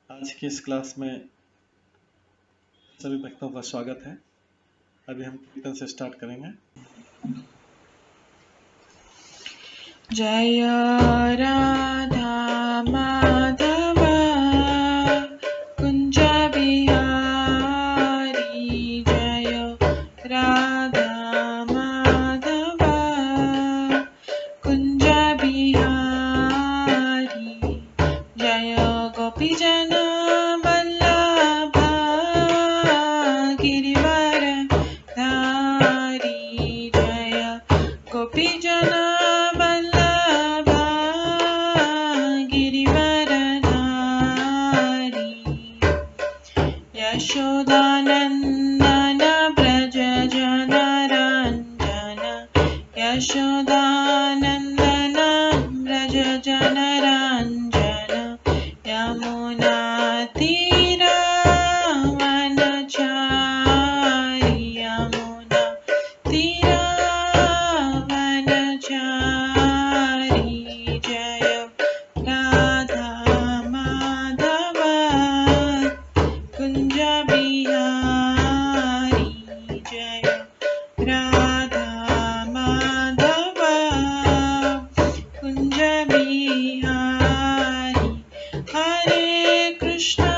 आज की इस क्लास में सभी भक्तों का स्वागत है। अभी हम कीर्तन से स्टार्ट करेंगे। जय राधा माधव कुंज बिहारी, जय राधा माधव कुंज बिहारी, जय गोपी जन वल्लभ गिरिवर धारी, जय गोपी जन वल्लभ गिरिवर धारी, यशोदानंदन व्रज जन रंजन, यशोदानंदन व्रज जन रंजन, यमुना तीर वनचारी, यमुना तीर वनचारी, जय राधा माधव कुंज बिहारी, जय राधा माधव कुंज बिहारी, हरे कृष्णा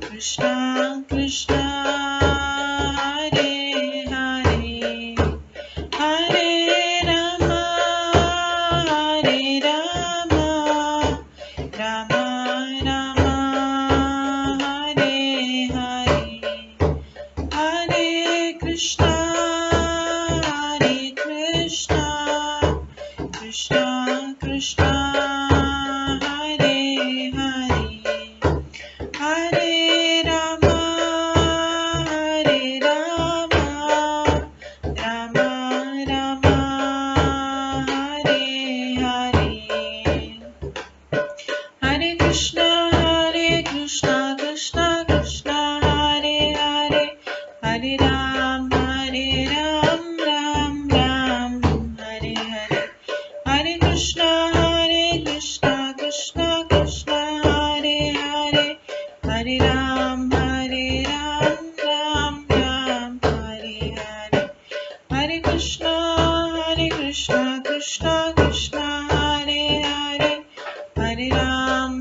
कृष्णा कृष्णा हरे हरे, हरे राम राम राम हरे हरे, हरे कृष्णा कृष्णा कृष्णा हरे हरे, हरे राम राम राम हरे हरे, हरे कृष्णा कृष्णा कृष्णा हरे हरे, हरे राम राम राम हरे हरे, हरे कृष्णा कृष्णा कृष्णा हरे हरे, हरे राम राम राम हरे हरे, हरे कृष्णा कृष्णा कृष्णा हरे हरे, हरे राम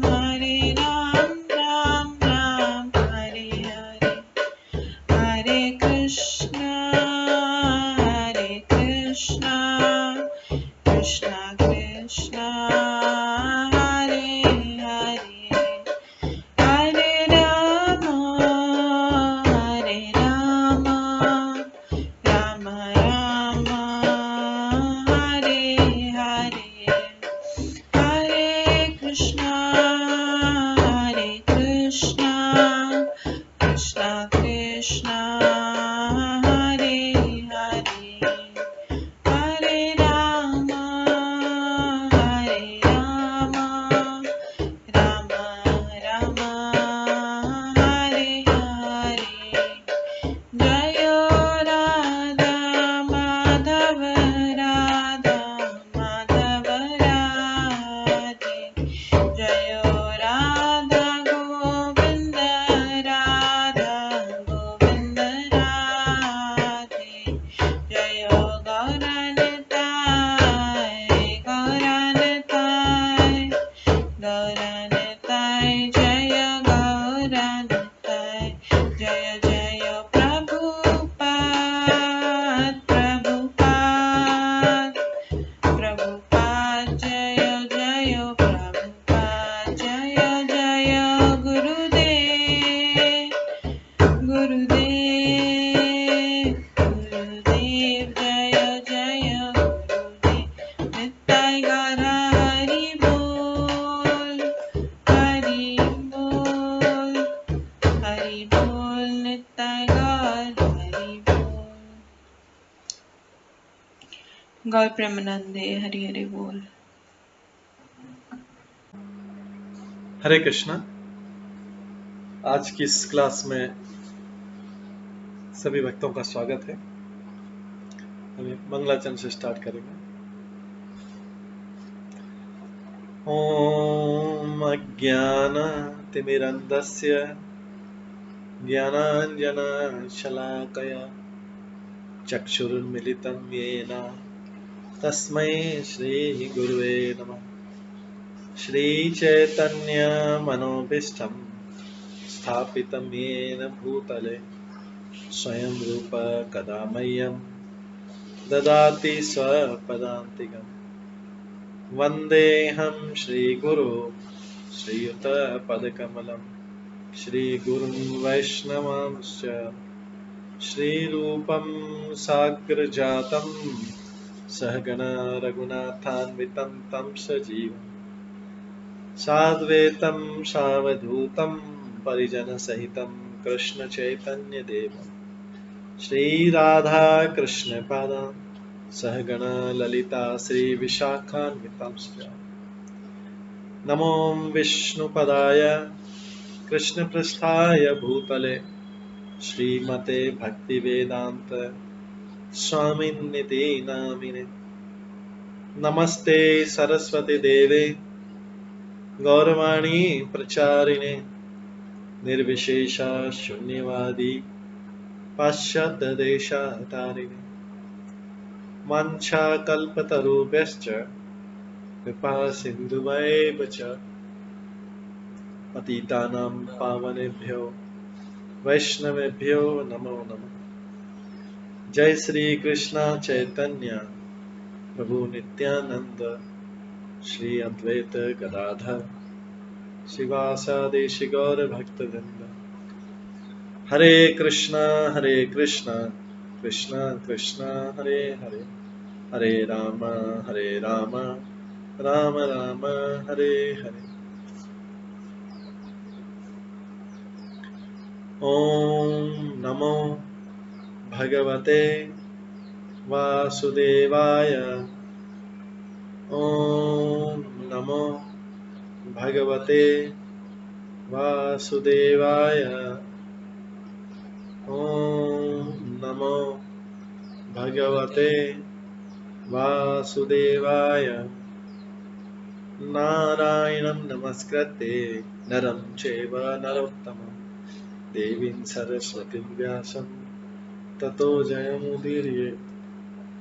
राम राम हरे हरे, हरे कृष्णा कृष्णा कृष्णा हरे हरे, हरे राम राम राम हरे हरे, हरे कृष्णा कृष्णा कृष्णा हरे हरे, हरे राम राम राम हरे हरे, जय राधा माधव राधे, जय राधा गोविंद राधे, जय गौरनिताय जय गौरनिताय, जय जय प्रभुपाद जय जय प्रभुपाद, जय जय गुरुदेव जय जय गुरुदेव, नित्य गौर हरि बोल नित्य गौर हरि बोल। गौर प्रेमानंदे हरि हरि बोल। हरे कृष्णा। आज की इस क्लास में सभी भक्तों का स्वागत है। हम मंगलाचरण से स्टार्ट करेंगे। ॐ अज्ञानतिमिरन्धस्य ज्ञानाञ्जनशलाकया चक्षुरुन्मिलितं येन तस्मै श्रीगुरुवे नमः। श्रीचैतन्यमनोभीष्टं स्थापितं येन भूतले स्वयं रूप कदा मह्यं ददाति स्वपदान्तिकम्। वन्देऽहं श्रीगुरो श्रीयुतपदकमलं श्रीगुरुं वैष्णवांश्च श्रीरूपं साग्रजातं सहगण रघुनाथान्वितं तं सजीवं साद्वैतं सावधूतं परिजनसहितं कृष्णचैतन्यदेवं श्रीराधाकृष्णपादान् सहगण ललिता श्रीविशाखान्वितांश्च नमो विष्णुपदाय कृष्णपृष्ठाय भूतले श्रीमते भक्तिवेदान्त स्वामिन्निति नामिने। नमस्ते सरस्वती देवे गौरवाणी प्रचारिणे निर्विशेष शून्यवादी पाश्चात्य देशतारिणे। वाञ्छाकल्पतरुभ्यश्च कृपा सिन्धुभ्येव च पतितानां पावनेभ्यो वैष्णवेभ्यो नमो नमः। जय श्री कृष्ण चैतन्य प्रभु नित्यानंद श्री अद्वैत गदाधर शिवासादि गौर भक्तवृंद। हरे कृष्णा कृष्णा कृष्णा हरे हरे, हरे राम राम राम हरे हरे। ओम नमो भगवते वासुदेवाय। ओम नमो भगवते वासुदेवाय। ओम नमो भगवते वासुदेवाय। नारायणं नमस्कृत्य नरं चैव नरोत्तमं देवीं सरस्वतीं व्यासं ततो जयमुदीरये।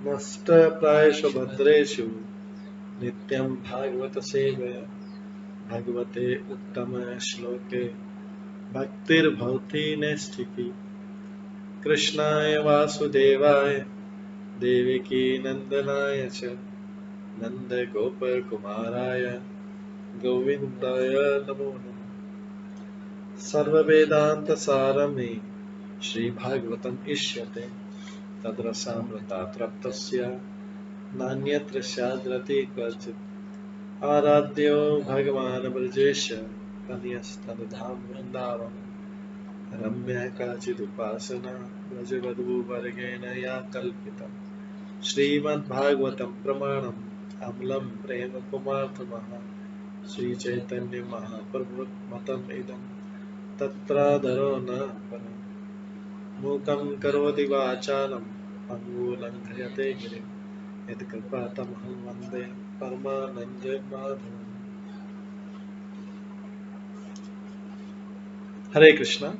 नष्टप्रायेषु भद्रेषु नित्यं भागवत सेवया भगवते उत्तम श्लोके भक्तिर्भवति नैष्ठिकी। कृष्णाय वासुदेवाय देवकी नंदनाय च नन्दगोपकुमाराय गोविन्दाय नमो नमः। सर्ववेदान्तसारमे श्रीभागवतम् इष्यते तद्रसामृतात् नान्यत्र स्याद्रति क्वचित्। आराध्यो भगवान् ब्रजेश तनयस्तनधाम वृन्दावन रम्या काचिदुपासना व्रजवधूवर्गेण या कल्पिता। श्रीमद्भागवतं प्रमाणम् अमलं प्रेम कुमार्थमः श्रीचैतन्य महाप्रभुमतम् इदं तत्रादरो न परम्। मूकं करोति वाचालं पङ्गुलङ्घयते गिरिं यत्कृपातमहं वन्दे परमानन्दमाधवम्। हरे कृष्णा।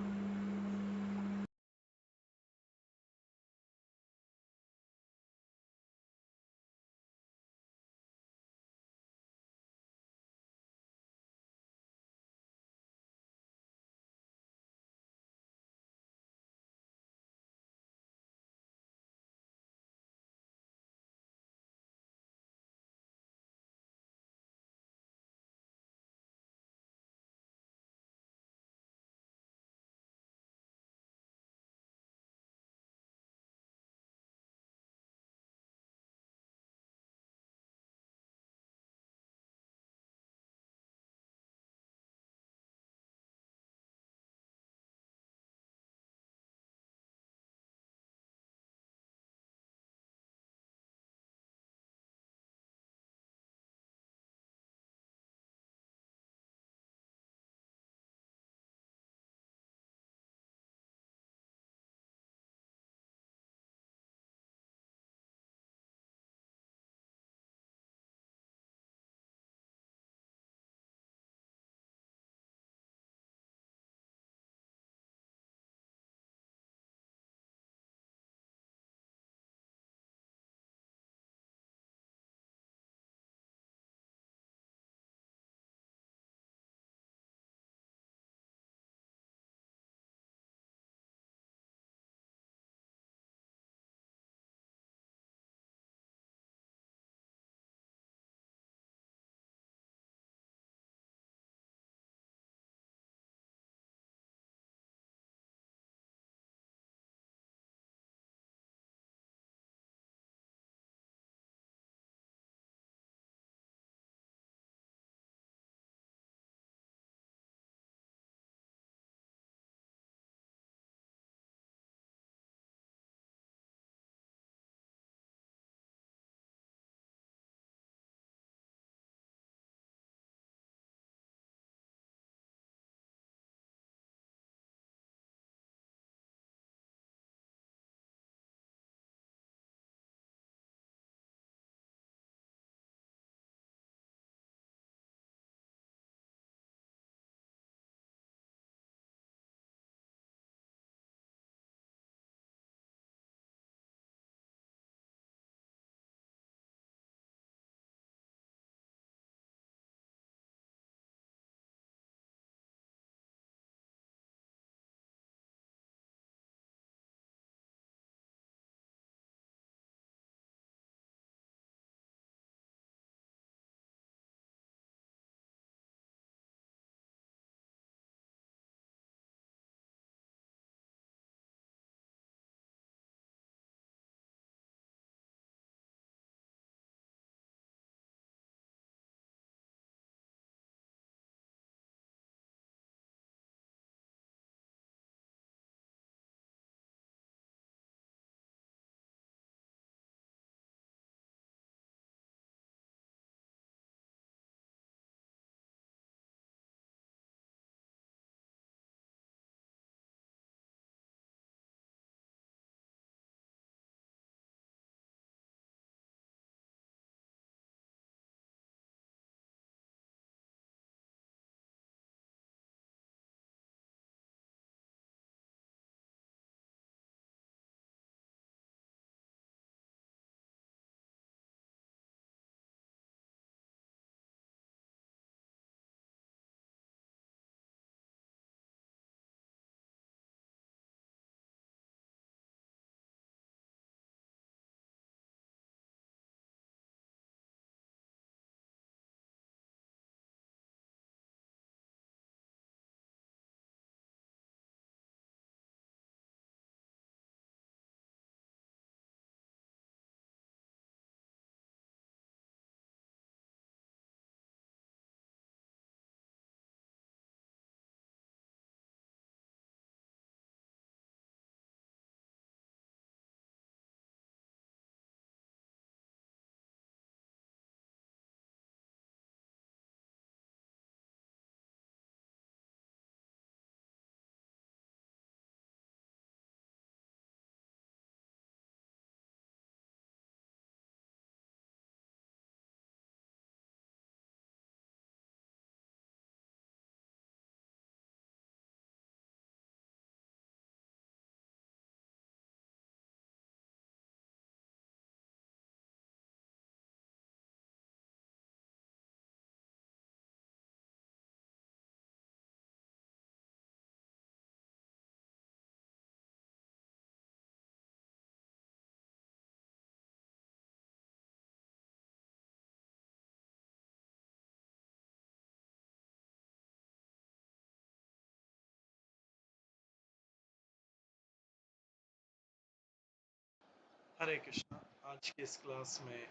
हरे कृष्णा। आज की इस क्लास में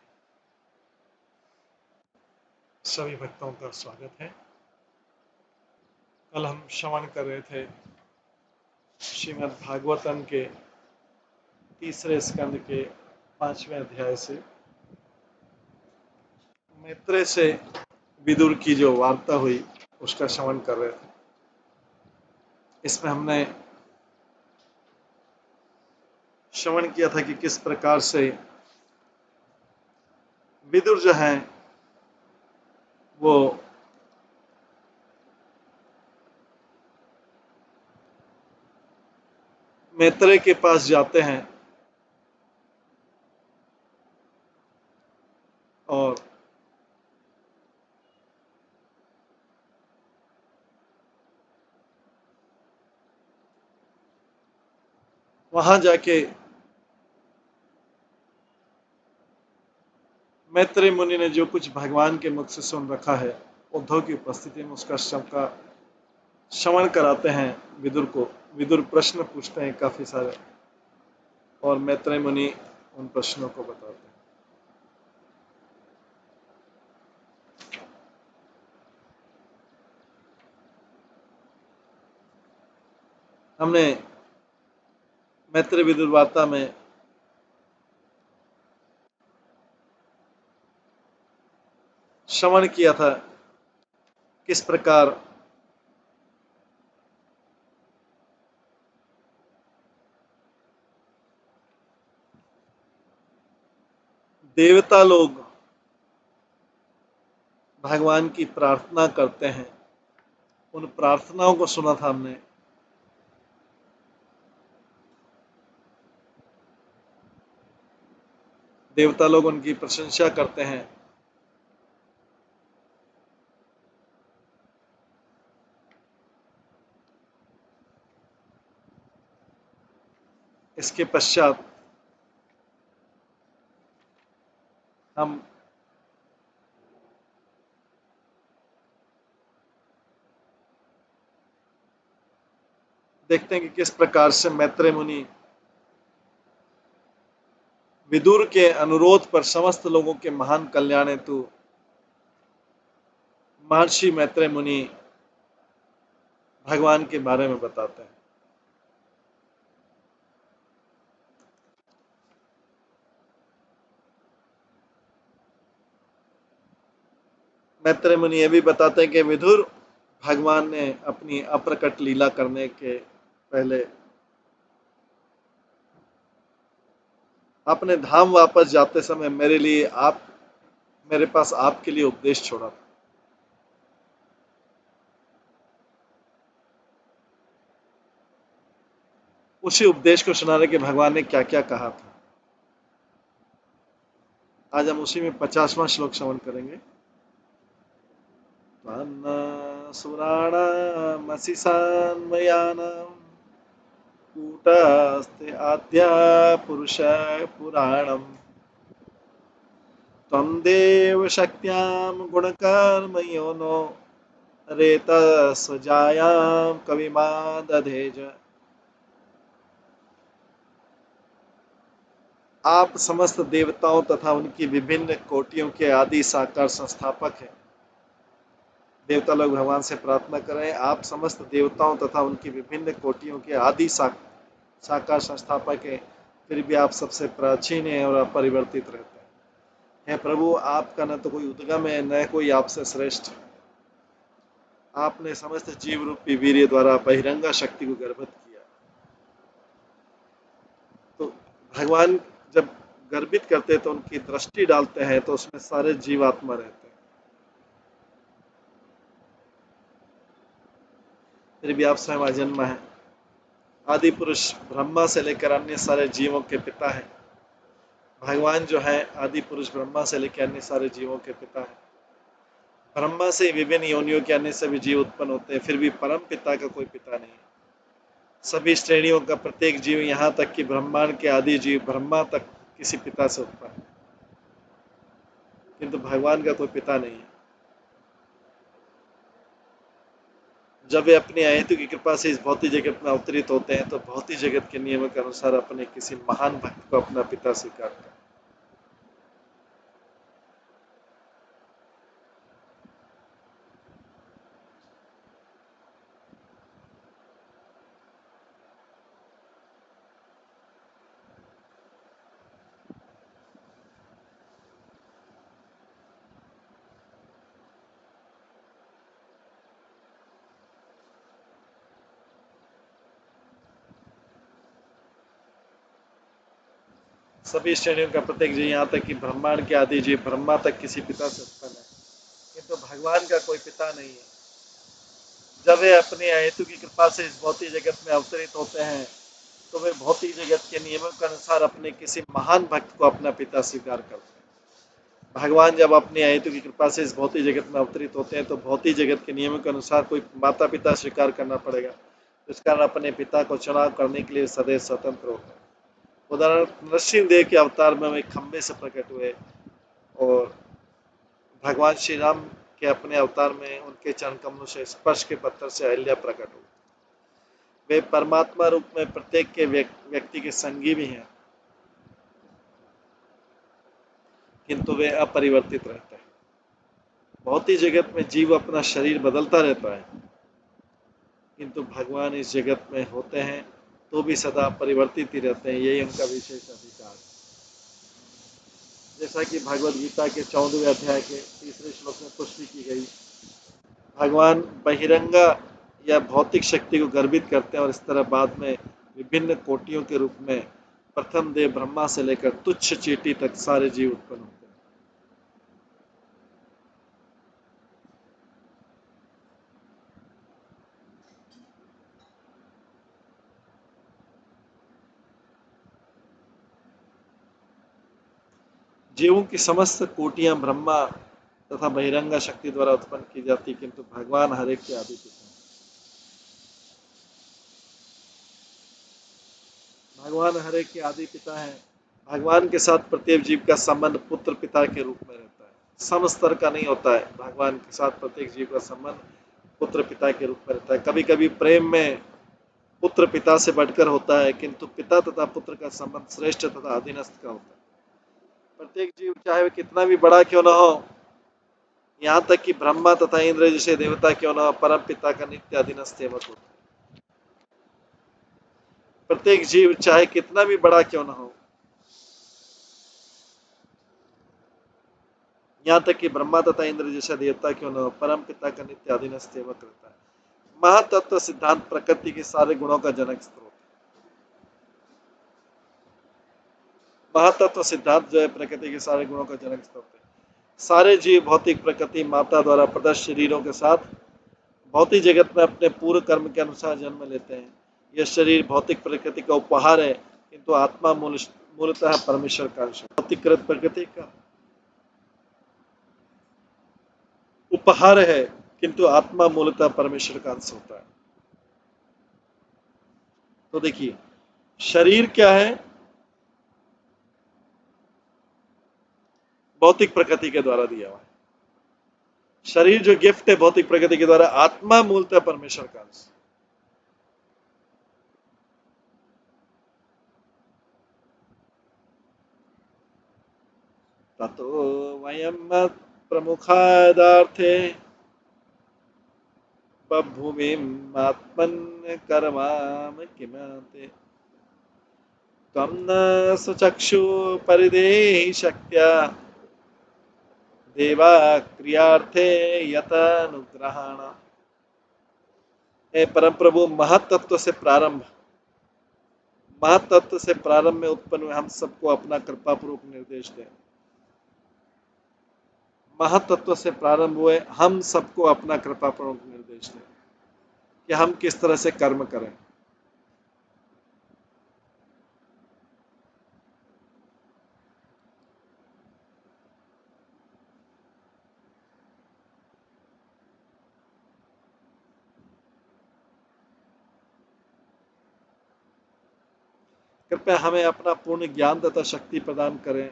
सभी भक्तों का स्वागत है। कल हम श्रवण कर रहे थे श्रीमद् भागवतम के तीसरे स्कंद के 5वें अध्याय से मैत्रेय से विदुर की जो वार्ता हुई उसका श्रवण कर रहे थे। इसमें हमने श्रवण किया था कि किस प्रकार से विदुर जो हैं वो मैत्रेय के पास जाते हैं और वहां जाके मैत्रेय मुनि ने जो कुछ भगवान के मुख से सुन रखा है उद्धव की उपस्थिति में उसका सबका श्रवण कराते हैं विदुर को। विदुर प्रश्न पूछते हैं काफी सारे और मैत्रेय मुनि उन प्रश्नों को बताते हैं। हमने मैत्रेय विदुर वार्ता में श्रवण किया था किस प्रकार देवता लोग भगवान की प्रार्थना करते हैं। उन प्रार्थनाओं को सुना था हमने। देवता लोग उनकी प्रशंसा करते हैं। इसके पश्चात हम देखते हैं कि किस प्रकार से मैत्रेय मुनि विदुर के अनुरोध पर समस्त लोगों के महान कल्याण हेतु महर्षि मैत्रेय मुनि भगवान के बारे में बताते हैं। मैत्रेय मुनि यह भी बताते हैं कि विदुर भगवान ने अपनी अप्रकट लीला करने के पहले अपने धाम वापस जाते समय मेरे पास आपके लिए उपदेश छोड़ा था। उसी उपदेश को सुनाने के भगवान ने क्या क्या कहा था। आज हम उसी में 50वां श्लोक श्रवण करेंगे। सुराणामसिसान्मयानम् कूटस्थे आद्या पुरुष पुराणम् त्वं देव शक्त्यां गुणकर्मयोनो रेतस्वजायां कविमादधेज। आप समस्त देवताओं तथा उनकी विभिन्न कोटियों के आदि साकार संस्थापक हैं। देवता लोग भगवान से प्रार्थना करें, आप समस्त देवताओं तथा उनकी विभिन्न कोटियों के आदि साकार संस्थापक हैं, फिर भी आप सबसे प्राचीन हैं और अपरिवर्तित रहते हैं। हे प्रभु, आपका न तो कोई उद्गम है न कोई आपसे श्रेष्ठ। आपने समस्त जीव रूपी वीर्य द्वारा बहिरंगा शक्ति को गर्भित किया। तो भगवान जब गर्भित करते हैं तो उनकी दृष्टि डालते हैं तो उसमें सारे जीवात्मा रहते हैं। फिर भी आप स्वयं अजन्मा है। आदि पुरुष ब्रह्मा से लेकर अन्य सारे जीवों के पिता है। भगवान जो है आदि पुरुष ब्रह्मा से लेकर अन्य सारे जीवों के पिता है। ब्रह्मा से विभिन्न योनियों के अन्य सभी जीव उत्पन्न होते हैं, फिर भी परम पिता का कोई पिता नहीं है। सभी श्रेणियों का प्रत्येक जीव, यहाँ तक कि ब्रह्मांड के आदि जीव ब्रह्मा तक किसी पिता से उत्पन्न है, किंतु भगवान का कोई पिता नहीं है। जब वे अपनी अहेतु की कृपा से इस भौतिक जगत में अवतरित होते हैं तो भौतिक जगत के नियमों के अनुसार अपने किसी महान भक्त को अपना पिता स्वीकार करते हैं। सभी श्रेणियों का प्रत्येक जीव, यहाँ तक कि ब्रह्मांड के आदि जीव ब्रह्मा तक किसी पिता से उत्पन्न है, किंतु भगवान का कोई पिता नहीं है। जब वे अपनी अहेतु की कृपा से इस भौतिक जगत में अवतरित होते हैं तो वे भौतिक जगत के नियमों के अनुसार अपने किसी महान भक्त को अपना पिता स्वीकार करते हैं। भगवान जब अपनी अहेतु की कृपा से इस भौतिक जगत में अवतरित होते हैं तो भौतिक जगत के नियमों के अनुसार कोई माता पिता स्वीकार करना पड़ेगा। इस कारण अपने पिता को चुनाव करने के लिए सदैव स्वतंत्र होते हैं। उदाहरण नरसिंहदेव के अवतार में वे खंबे से प्रकट हुए और भगवान श्री राम के अपने अवतार में उनके चरण कमलों से स्पर्श के पत्थर से अहिल्या प्रकट हुई। वे परमात्मा रूप में प्रत्येक के व्यक्ति के संगी भी हैं, किंतु वे अपरिवर्तित रहते हैं। भौतिक जगत में जीव अपना शरीर बदलता रहता है, किंतु भगवान इस जगत में होते हैं तो भी सदा परिवर्तित ही रहते हैं। यही उनका विशेष अधिकार है। जैसा कि भगवद गीता के 14वें अध्याय के 3रे श्लोक में पुष्टि की गई, भगवान बहिरंगा या भौतिक शक्ति को गर्भित करते हैं और इस तरह बाद में विभिन्न कोटियों के रूप में प्रथम देव ब्रह्मा से लेकर तुच्छ चींटी तक सारे जीव उत्पन्न होते हैं। जीवों की समस्त कोटियां ब्रह्मा तथा बहिरंगा शक्ति द्वारा उत्पन्न की जाती, किंतु भगवान हर एक के आदि पिता हैं। भगवान हर एक के आदि पिता हैं। भगवान के साथ प्रत्येक जीव का संबंध पुत्र पिता के रूप में रहता है, सम स्तर का नहीं होता है। भगवान के साथ प्रत्येक जीव का संबंध पुत्र पिता के रूप में रहता है। कभी कभी प्रेम में पुत्र पिता से बढ़कर होता है, किंतु पिता तथा पुत्र का संबंध श्रेष्ठ तथा अधीनस्थ का होता है। प्रत्येक जीव चाहे वह कितना भी बड़ा क्यों न हो, यहाँ तक कि ब्रह्मा तथा इंद्र जैसे देवता क्यों न हो, परम पिता का नित्य अधीनस्थ सेवक होता है। प्रत्येक जीव चाहे कितना भी बड़ा क्यों न हो, यहाँ तक कि ब्रह्मा तथा इंद्र जैसा देवता क्यों न हो, परम पिता का नित्य अधीनस्थ सेवक रहता है। महातत्व सिद्धांत प्रकृति के सारे गुणों का जनक स्रोत है। महातत्व सिद्धांत जो है प्रकृति के सारे गुणों का जनक स्रोत है। सारे जीव भौतिक प्रकृति माता द्वारा प्रदत्त शरीरों के साथ भौतिक जगत में अपने पूर्व कर्म के अनुसार जन्म लेते हैं। यह शरीर भौतिक प्रकृति का उपहार है, किंतु आत्मा मूलतः परमेश्वर का अंश है। भौतिक प्रकृति का उपहार है, किंतु आत्मा मूलतः परमेश्वर का अंश होता है। तो देखिए, शरीर क्या है? भौतिक प्रकृति के द्वारा दिया हुआ है। शरीर जो गिफ्ट है भौतिक प्रकृति के द्वारा, आत्मा मूलतः परमेश्वर का अंश। ततो वयम प्रमुखादार्थे बभूमिमात्मन् कर्माम किमते त्वं न सुचक्षु परिदेहि शक्त्या देवा क्रियार्थे यतनुग्रहाण। हे परम प्रभु, महातत्व से प्रारंभ में उत्पन्न हुए हम सबको अपना कृपा पूर्वक निर्देश दें। महातत्व से प्रारंभ हुए हम सबको अपना कृपा पूर्वक निर्देश दें कि हम किस तरह से कर्म करें। कृपया हमें अपना पूर्ण ज्ञान तथा शक्ति प्रदान करें,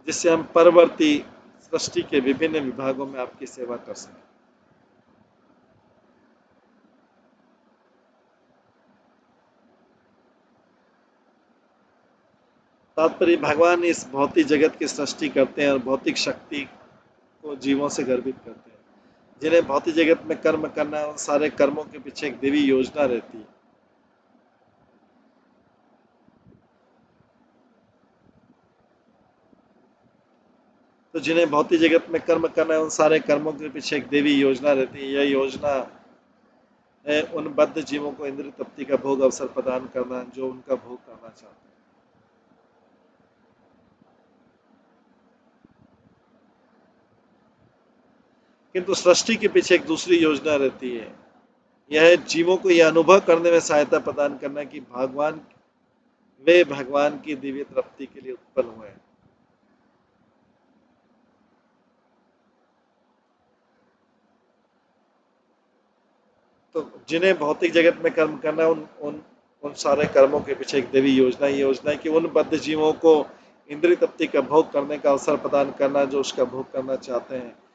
जिससे हम परवर्ती सृष्टि के विभिन्न विभागों में आपकी सेवा कर सकें। तात्पर्य भगवान इस भौतिक जगत की सृष्टि करते हैं और भौतिक शक्ति को जीवों से गर्वित करते हैं। जिन्हें भौतिक जगत में कर्म करना है, उन सारे कर्मों के पीछे एक देवी योजना रहती है। तो जिन्हें भौतिक जगत में कर्म करना है, उन सारे कर्मों के पीछे एक देवी योजना रहती है। यह योजना है उन बद्ध जीवों को इंद्रिय तृप्ति का भोग अवसर प्रदान करना जो उनका भोग करना चाहते हैं। किंतु सृष्टि के पीछे एक दूसरी योजना रहती है। यह जीवों को यह अनुभव करने में सहायता प्रदान करना कि वे भगवान की दिव्य तृप्ति के लिए उत्पन्न हुए हैं। तो जिन्हें भौतिक जगत में कर्म करना है, उन उन उन सारे कर्मों के पीछे एक देवी योजना ये योजना है कि उन बद्ध जीवों को इंद्रिय तृप्ति का भोग करने का अवसर प्रदान करना जो उसका भोग करना चाहते हैं।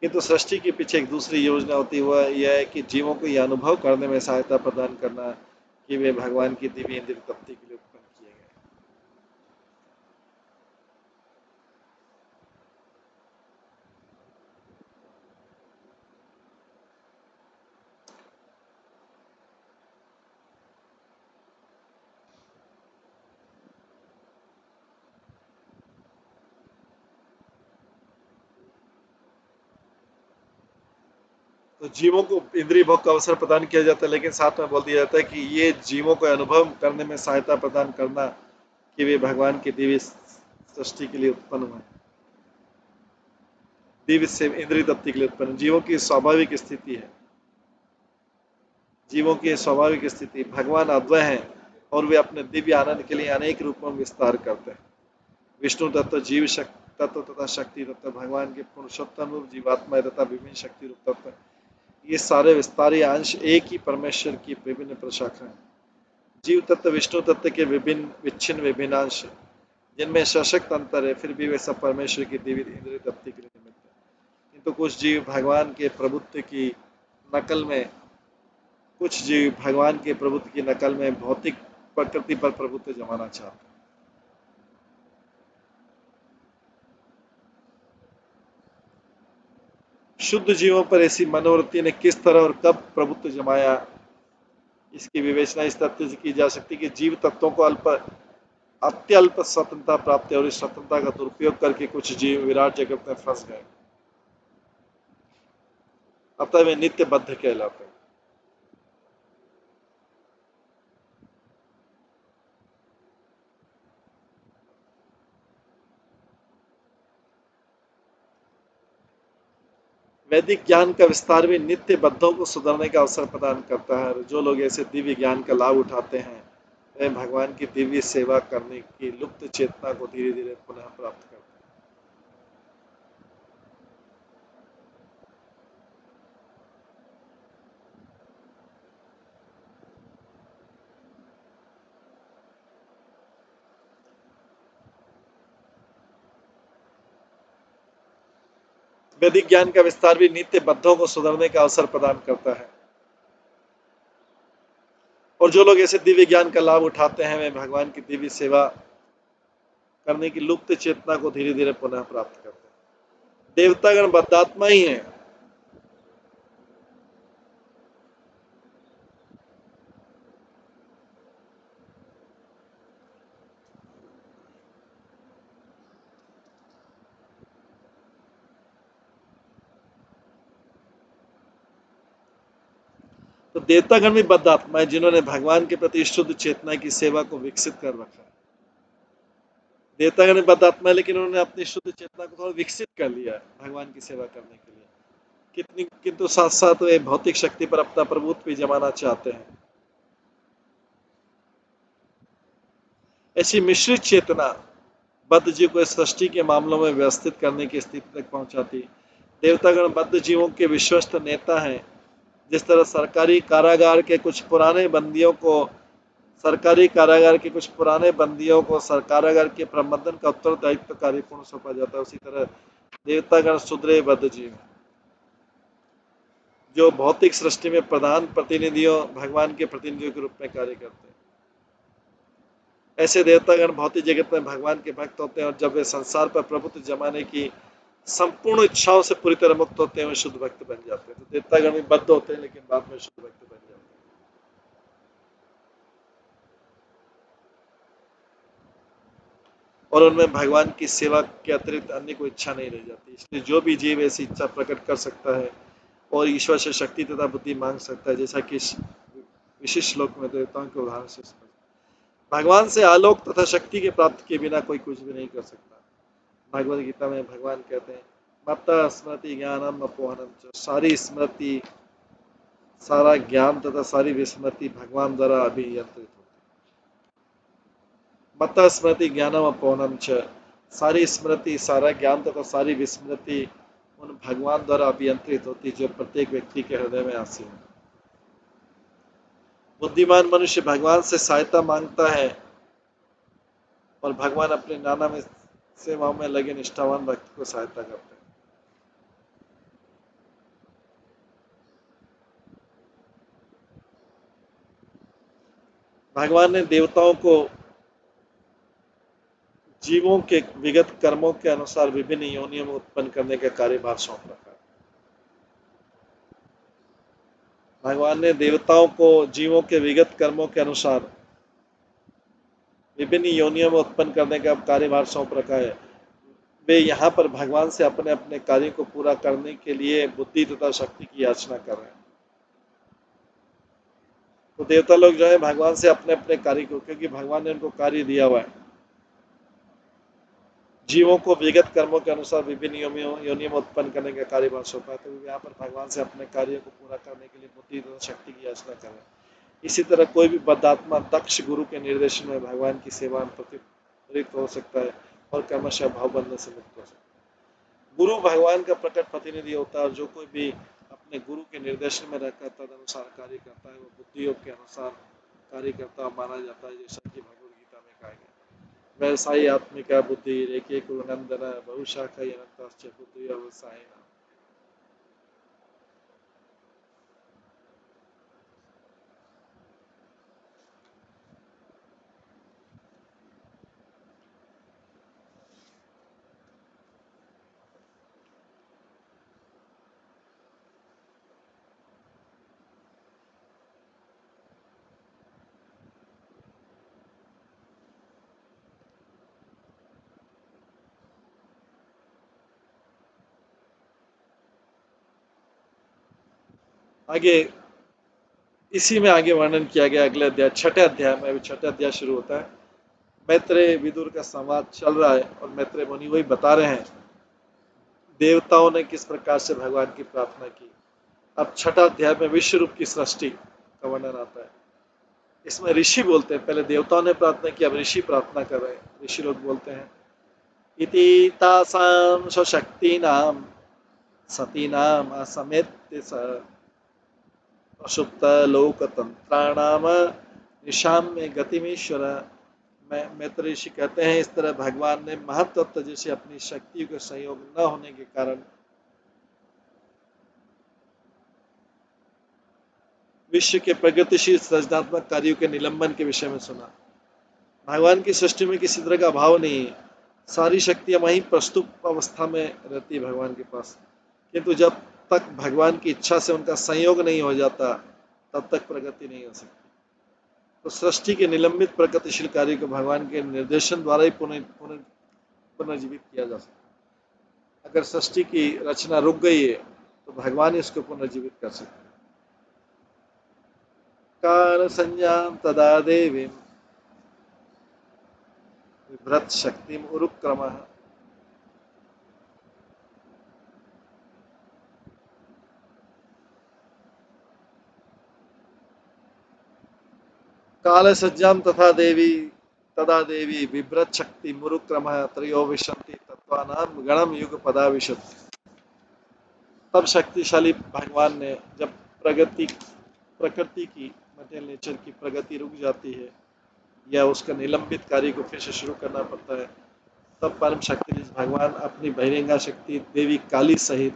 किंतु सृष्टि के पीछे एक दूसरी योजना होती है, वह यह है कि जीवों को यह अनुभव करने में सहायता प्रदान करना कि वे भगवान की दिव्य इंद्रिय तृप्ति के लिए उत्पन्न किए गए। तो जीवों को इंद्रिय भोग का अवसर प्रदान किया जाता है, लेकिन साथ में बोल दिया जाता है कि ये जीवों को अनुभव करने में सहायता प्रदान करना कि वे भगवान की दिव्य सृष्टि के लिए उत्पन्न हुए। दिव्य से इंद्रिय तृप्ति के लिए उत्पन्न जीवों की स्वाभाविक स्थिति है। जीवों की स्वाभाविक स्थिति भगवान अद्वय हैं और वे अपने दिव्य आनंद के लिए अनेक रूपों में विस्तार करते हैं। विष्णु तत्व, जीव तत्व तथा शक्ति तत्व, भगवान के पुरुषोत्तम रूप, जीवात्मा तथा विभिन्न शक्ति रूप तत्व, ये सारे विस्तारी अंश एक ही परमेश्वर की विभिन्न प्रशाखाएं। जीव तत्व विष्णु तत्व के विभिन्न विच्छिन्न विभिन्न अंश, जिनमें सशक्त अंतर है, फिर भी वे सब परमेश्वर की दिव्य इंद्रिय तृप्ति के लिए निमित्त है। किंतु कुछ जीव भगवान के प्रभुत्व की नकल में भौतिक प्रकृति पर प्रभुत्व जमाना चाहते हैं। शुद्ध जीवों पर ऐसी मनोवृत्ति ने किस तरह और कब प्रभुत्व जमाया, इसकी विवेचना इस तथ्य से की जा सकती है कि जीव तत्वों को अत्यल्प स्वतंत्रता प्राप्त है और इस स्वतंत्रता का दुरुपयोग करके कुछ जीव विराट जगत में फंस गए, अतः वे नित्य बद्ध कहलाते हैं। वैदिक ज्ञान का विस्तार भी नित्य बद्धों को सुधरने का अवसर प्रदान करता है। जो लोग ऐसे दिव्य ज्ञान का लाभ उठाते हैं, वे भगवान की दिव्य सेवा करने की लुप्त चेतना को धीरे धीरे पुनः प्राप्त करते हैं। वैदिक ज्ञान का विस्तार भी नित्य बद्धों को सुधरने का अवसर प्रदान करता है और जो लोग ऐसे दिव्य ज्ञान का लाभ उठाते हैं, वे भगवान की दिव्य सेवा करने की लुप्त चेतना को धीरे धीरे पुनः प्राप्त करते हैं। देवतागण बद्धात्मा ही हैं। तो देवतागण भी बद्ध आत्मा है, जिन्होंने भगवान के प्रति शुद्ध चेतना की सेवा को विकसित कर रखा है। देवतागण बद्ध आत्मा है, लेकिन उन्होंने अपनी शुद्ध चेतना को थोड़ा विकसित कर लिया है भगवान की सेवा करने के लिए। किंतु साथ साथ वे भौतिक शक्ति पर अपना प्रभुत्व भी जमाना चाहते हैं। ऐसी मिश्रित चेतना बद्ध जीव को सृष्टि के मामलों में व्यवस्थित करने की स्थिति तक पहुंचाती। देवतागण बद्ध जीवों के विश्वस्त नेता हैं। जिस तरह सरकारी कारागार के कुछ पुराने बंदियों को कारागार के प्रबंधन का उत्तरदायित्व कार्यपूर्ण सौंपा जाता है, उसी तरह देवतागण सुधरे बद्ध जीव जो भौतिक सृष्टि में प्रधान प्रतिनिधियों भगवान के प्रतिनिधियों के रूप में कार्य करते हैं। ऐसे देवतागण भौतिक जगत में भगवान के भक्त होते हैं और जब वे संसार पर प्रभुत्व जमाने की संपूर्ण इच्छाओं से पूरी तरह मुक्त होते हैं, वे शुद्ध भक्त बन जाते हैं। तो देवतागण भी बद्ध होते हैं लेकिन बाद में शुद्ध भक्त बन जाते हैं। और उनमें भगवान की सेवा के अतिरिक्त अन्य कोई इच्छा नहीं रह जाती। इसलिए जो भी जीव ऐसी इच्छा प्रकट कर सकता है और ईश्वर से शक्ति तथा बुद्धि मांग सकता है, जैसा कि विशिष्ट श्लोक में देवताओं के उदाहरण से समझ। भगवान से आलोक तथा शक्ति के प्राप्त के बिना कोई कुछ भी नहीं कर सकता। भगवद गीता में भगवान कहते हैं, मत्ता स्मृति ज्ञानम अपोहनम च, सारी स्मृति, सारा ज्ञान तथा सारी विस्मृति भगवान द्वारा अभियंत्रित होती है। मत्ता स्मृति ज्ञानम अपोहनम च, सारी स्मृति, सारा ज्ञान तथा सारी विस्मृति उन भगवान द्वारा अभियंत्रित होती जो प्रत्येक व्यक्ति के हृदय में आसीन है। बुद्धिमान मनुष्य भगवान से सहायता मांगता है और भगवान अपने नाना में सेवाओं में लगे निष्ठावान भक्त को सहायता करते हैं। भगवान ने देवताओं को जीवों के विगत कर्मों के अनुसार विभिन्न योनियों में उत्पन्न करने का कार्यभार सौंप रखा है। भगवान ने देवताओं को जीवों के विगत कर्मों के अनुसार विभिन्न योनियों में उत्पन्न करने का कार्यभार सौंप रखा है। वे यहाँ पर भगवान से अपने अपने कार्यों को पूरा करने के लिए बुद्धि तथा शक्ति की याचना कर रहे हैं। तो देवता लोग जो है भगवान से अपने अपने कार्य को, क्योंकि भगवान ने उनको कार्य दिया हुआ है, जीवों को विगत कर्मों के अनुसार विभिन्न योनियों में उत्पन्न करने का कार्यभार सौंपा है। तो यहाँ पर भगवान से अपने कार्यों को पूरा करने के लिए बुद्धि तथा शक्ति की याचना कर रहे हैं। इसी तरह कोई भी बद्धात्मा दक्ष गुरु के निर्देशन में भगवान की सेवा में प्रतिप्रेरित हो सकता है और क्रमशः भाव बंधन से मुक्त हो सकता है। गुरु भगवान का प्रकट प्रतिनिधि होता है और जो कोई भी अपने गुरु के निर्देशन में रहकर तदनुसार कार्य करता है वो बुद्धि योग के अनुसार कार्य करता माना जाता है, जैसा कि भगवद गीता में कहा गया। व्यवसायी आत्मिका बुद्धि रेखे कुरुनंदन बहुशाखा अनंताश्च बुद्धि व्यवसाय। आगे इसी में आगे वर्णन किया गया अगले अध्याय, छठे अध्याय में। अभी छठे अध्याय शुरू होता है। मैत्रेय विदुर का संवाद चल रहा है और मैत्रेय मुनि वही बता रहे हैं देवताओं ने किस प्रकार से भगवान की प्रार्थना की। अब छठा अध्याय में विश्व रूप की सृष्टि का वर्णन आता है। इसमें ऋषि बोलते हैं, पहले देवताओं ने प्रार्थना की, अब ऋषि प्रार्थना कर रहे हैं। ऋषि लोग बोलते हैं, इति तासां स्वशक्तीनां सतीनाम असमेत्य प्रसुप्त लोकतंत्राणाम निशाम्य गतिमीश्वर। मैत्रेय ऋषि कहते हैं, इस तरह भगवान ने महत्त्व जैसे अपनी शक्ति के संयोग न होने के कारण विश्व के प्रगतिशील सृजनात्मक कार्यों के निलंबन के विषय में सुना। भगवान की सृष्टि में किसी तरह का अभाव नहीं है, सारी शक्तियां वहीं प्रस्तुत अवस्था में रहती है भगवान के पास, किंतु जब तक भगवान की इच्छा से उनका संयोग नहीं हो जाता तब तक प्रगति नहीं हो सकती। तो सृष्टि के निलंबित प्रगतिशील कार्य को भगवान के निर्देशन द्वारा ही पुनर्जीवित किया जा सकता है। अगर सृष्टि की रचना रुक गई है तो भगवान ही इसको पुनर्जीवित कर सकते हैं। काल संज्ञां तदा देवीं बिभ्रत् शक्तिम् उरुक्रमः। काल सज्जाम तदा देवी बिभ्रत शक्ति मुरुक्रमः त्रयो विशन्ति तत्वानां गणम युग पदा विशति। तब शक्तिशाली भगवान ने जब प्रकृति की मटेरियल नेचर की प्रगति रुक जाती है या उसका निलंबित कार्य को फिर से शुरू करना पड़ता है, तब परम शक्ति भगवान अपनी बहिरंगा शक्ति देवी काली सहित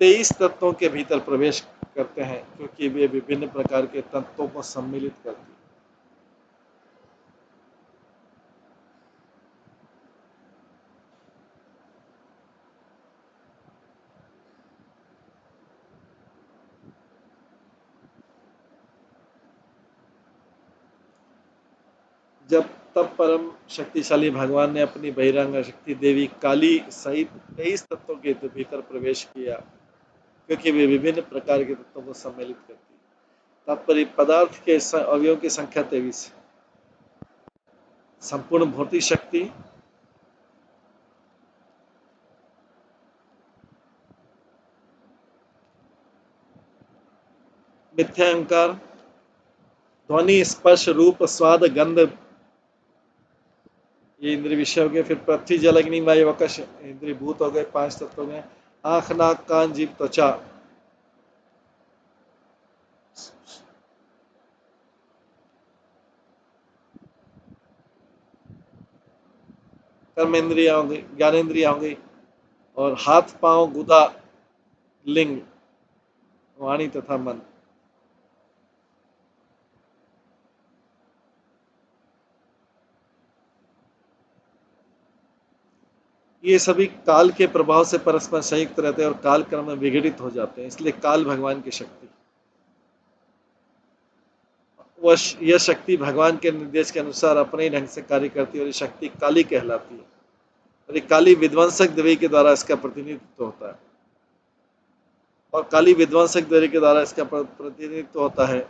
23 तत्वों के भीतर प्रवेश करते हैं, क्योंकि वे विभिन्न प्रकार के तत्वों को सम्मिलित करती हैं। जब तब परम शक्तिशाली भगवान ने अपनी बहिरंग शक्ति देवी काली सहित 23 तत्वों के भीतर प्रवेश किया, क्योंकि वे विभिन्न प्रकार के तत्वों को सम्मिलित करती है। तात्पर्य पदार्थ के अवयवों की संख्या 23 है। संपूर्ण भौतिक शक्ति, मिथ्या अहंकार, ध्वनि स्पर्श रूप स्वाद गंध, ये इंद्रिय विषय हो गए। फिर पृथ्वी जल अग्नि वायु आकाश इंद्रिय भूत हो गए, 5 तत्व में। आंख नाक कान जीभ त्वचा, कर्मेंद्रिया हो गई, ज्ञानेन्द्रिया हो गई, और हाथ पांव गुदा लिंग, वाणी तथा मन। ये सभी काल के प्रभाव से परस्पर संयुक्त रहते हैं और काल क्रम में विघटित हो जाते हैं, इसलिए काल भगवान की शक्ति। यह शक्ति भगवान के निर्देश के अनुसार अपने ही ढंग से कार्य करती है और ये शक्ति काली कहलाती है, और ये काली विध्वंसक देवी के द्वारा इसका प्रतिनिधित्व होता है। और काली विध्वंसक देवी के द्वारा इसका प्रतिनिधित्व होता है,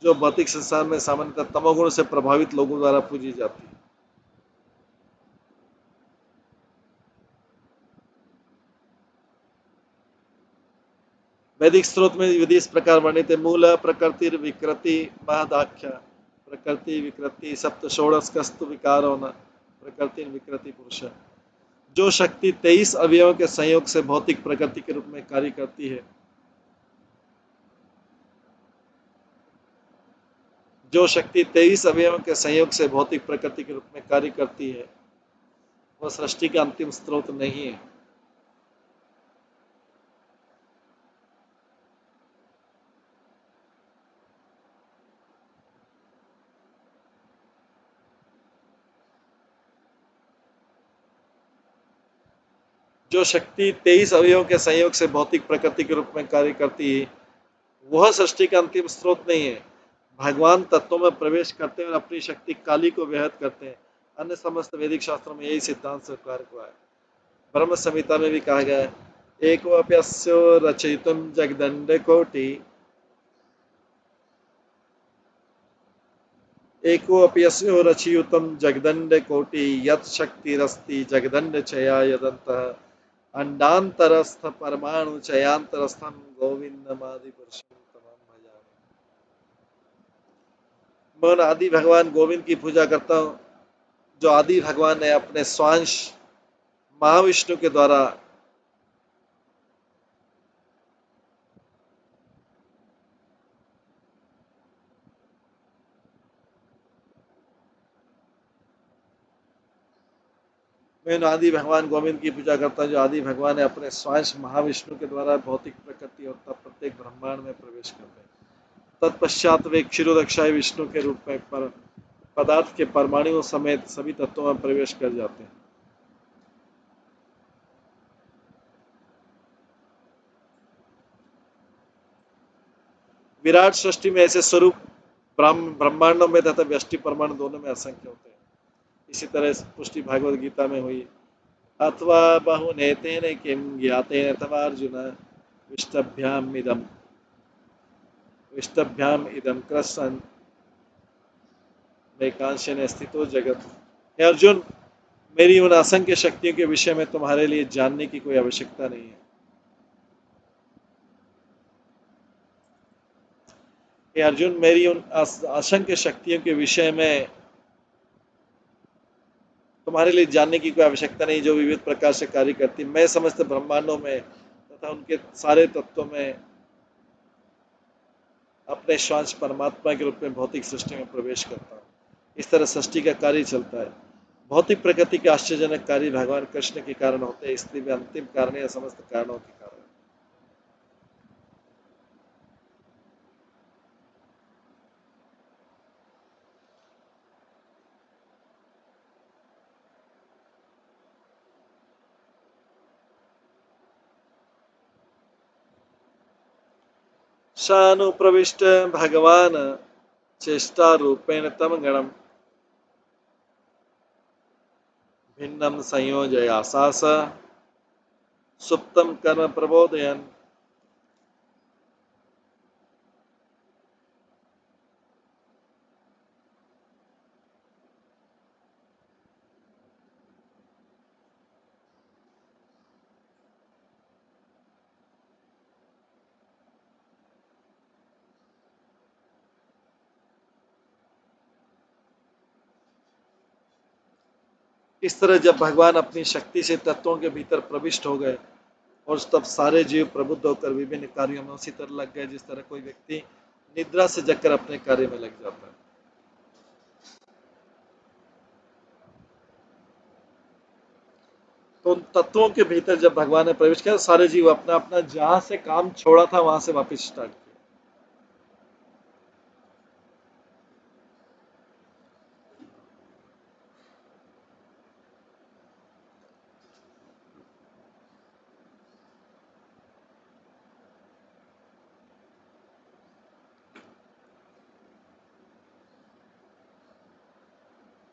जो भौतिक संसार में सामान्यतः तमोगुण से प्रभावित लोगों द्वारा पूजी जाती है। वैदिक स्रोत में विधि इस प्रकार वर्णित है। मूल प्रकृति विकृति महदाख्या, प्रकृति विकृति सप्त षोड़श कस्तु विकारो न, प्रकृति विकृति पुरुष। जो शक्ति 23 अवयवों के संयोग से भौतिक प्रकृति के रूप में कार्य करती है, जो शक्ति 23 अवयवों के संयोग से भौतिक प्रकृति के रूप में कार्य करती है, वह सृष्टि का अंतिम स्रोत नहीं है। जो शक्ति 23 अवयवों के संयोग से भौतिक प्रकृति के रूप में कार्य करती है, वह सृष्टि का अंतिम स्रोत नहीं है। भगवान तत्वों में प्रवेश करते हैं और अपनी शक्ति काली को व्याहत करते हैं। अन्य समस्त वैदिक शास्त्रों में यही सिद्धांत स्वीकार हुआ है। ब्रह्म संहिता में भी कहा गया है, एकोऽप्यस्यो रचयितुं जगदण्ड कोटि, एकोऽप्यस्यो रचयितुं जगदण्ड कोटि, यत् शक्तिरस्ति जगदण्ड चया यदन्तः, अंडांतरस्थ परमाणु चयांतरस्थम गोविंदमादि पुरुषम तमाम भजामि। मैं आदि भगवान गोविंद की पूजा करता हूँ, जो आदि भगवान ने अपने स्वांश महाविष्णु के द्वारा मैं आदि भगवान गोविंद की पूजा करता हूँ, जो आदि भगवान ने अपने स्वांश महाविष्णु के द्वारा भौतिक प्रकृति और तब प्रत्येक ब्रह्मांड में प्रवेश करते हैं। तत्पश्चात वे क्षीरोदक्षाय विष्णु के रूप में पदार्थ के परमाणुओं समेत सभी तत्वों में प्रवेश कर जाते हैं। विराट सृष्टि में ऐसे स्वरूप ब्रह्मांडों में तथा व्यष्टि परमाणु दोनों में असंख्य होते हैं। इसी तरह पुष्टि भागवत गीता में हुई, अथवा बहुनेतेन किं ज्ञातेन तवा अर्जुन विष्टभ्याम इदम कृष्ण एकांशेन स्थितो जगत। हे अर्जुन, मेरी उन असंख्य शक्तियों के विषय में तुम्हारे लिए जानने की कोई आवश्यकता नहीं है। हे अर्जुन, मेरी उन असंख्य शक्तियों के विषय में तुम्हारे लिए जानने की कोई आवश्यकता नहीं, जो विविध प्रकार से कार्य करती। मैं समस्त ब्रह्मांडों में तथा उनके सारे तत्वों में अपने श्वास परमात्मा के रूप में भौतिक सृष्टि में प्रवेश करता हूँ। इस तरह सृष्टि का कार्य चलता है। भौतिक प्रकृति के आश्चर्यजनक कार्य भगवान कृष्ण के कारण होते हैं, इसलिए वे अंतिम कारण या समस्त कारणों के कारण। शानु प्रविष्ट भगवान चेष्टा रूपेण तम गणम भिन्नम संयोजयासास सुप्तम कर्म प्रबोधयन। इस तरह जब भगवान अपनी शक्ति से तत्वों के भीतर प्रविष्ट हो गए और तब सारे जीव प्रबुद्ध होकर विभिन्न कार्यों में उसी तरह लग गए जिस तरह कोई व्यक्ति निद्रा से जगकर अपने कार्य में लग जाता है। तो उन तत्वों के भीतर जब भगवान ने प्रवेश किया सारे जीव अपना अपना जहां से काम छोड़ा था वहां से वापस स्टार्ट किया।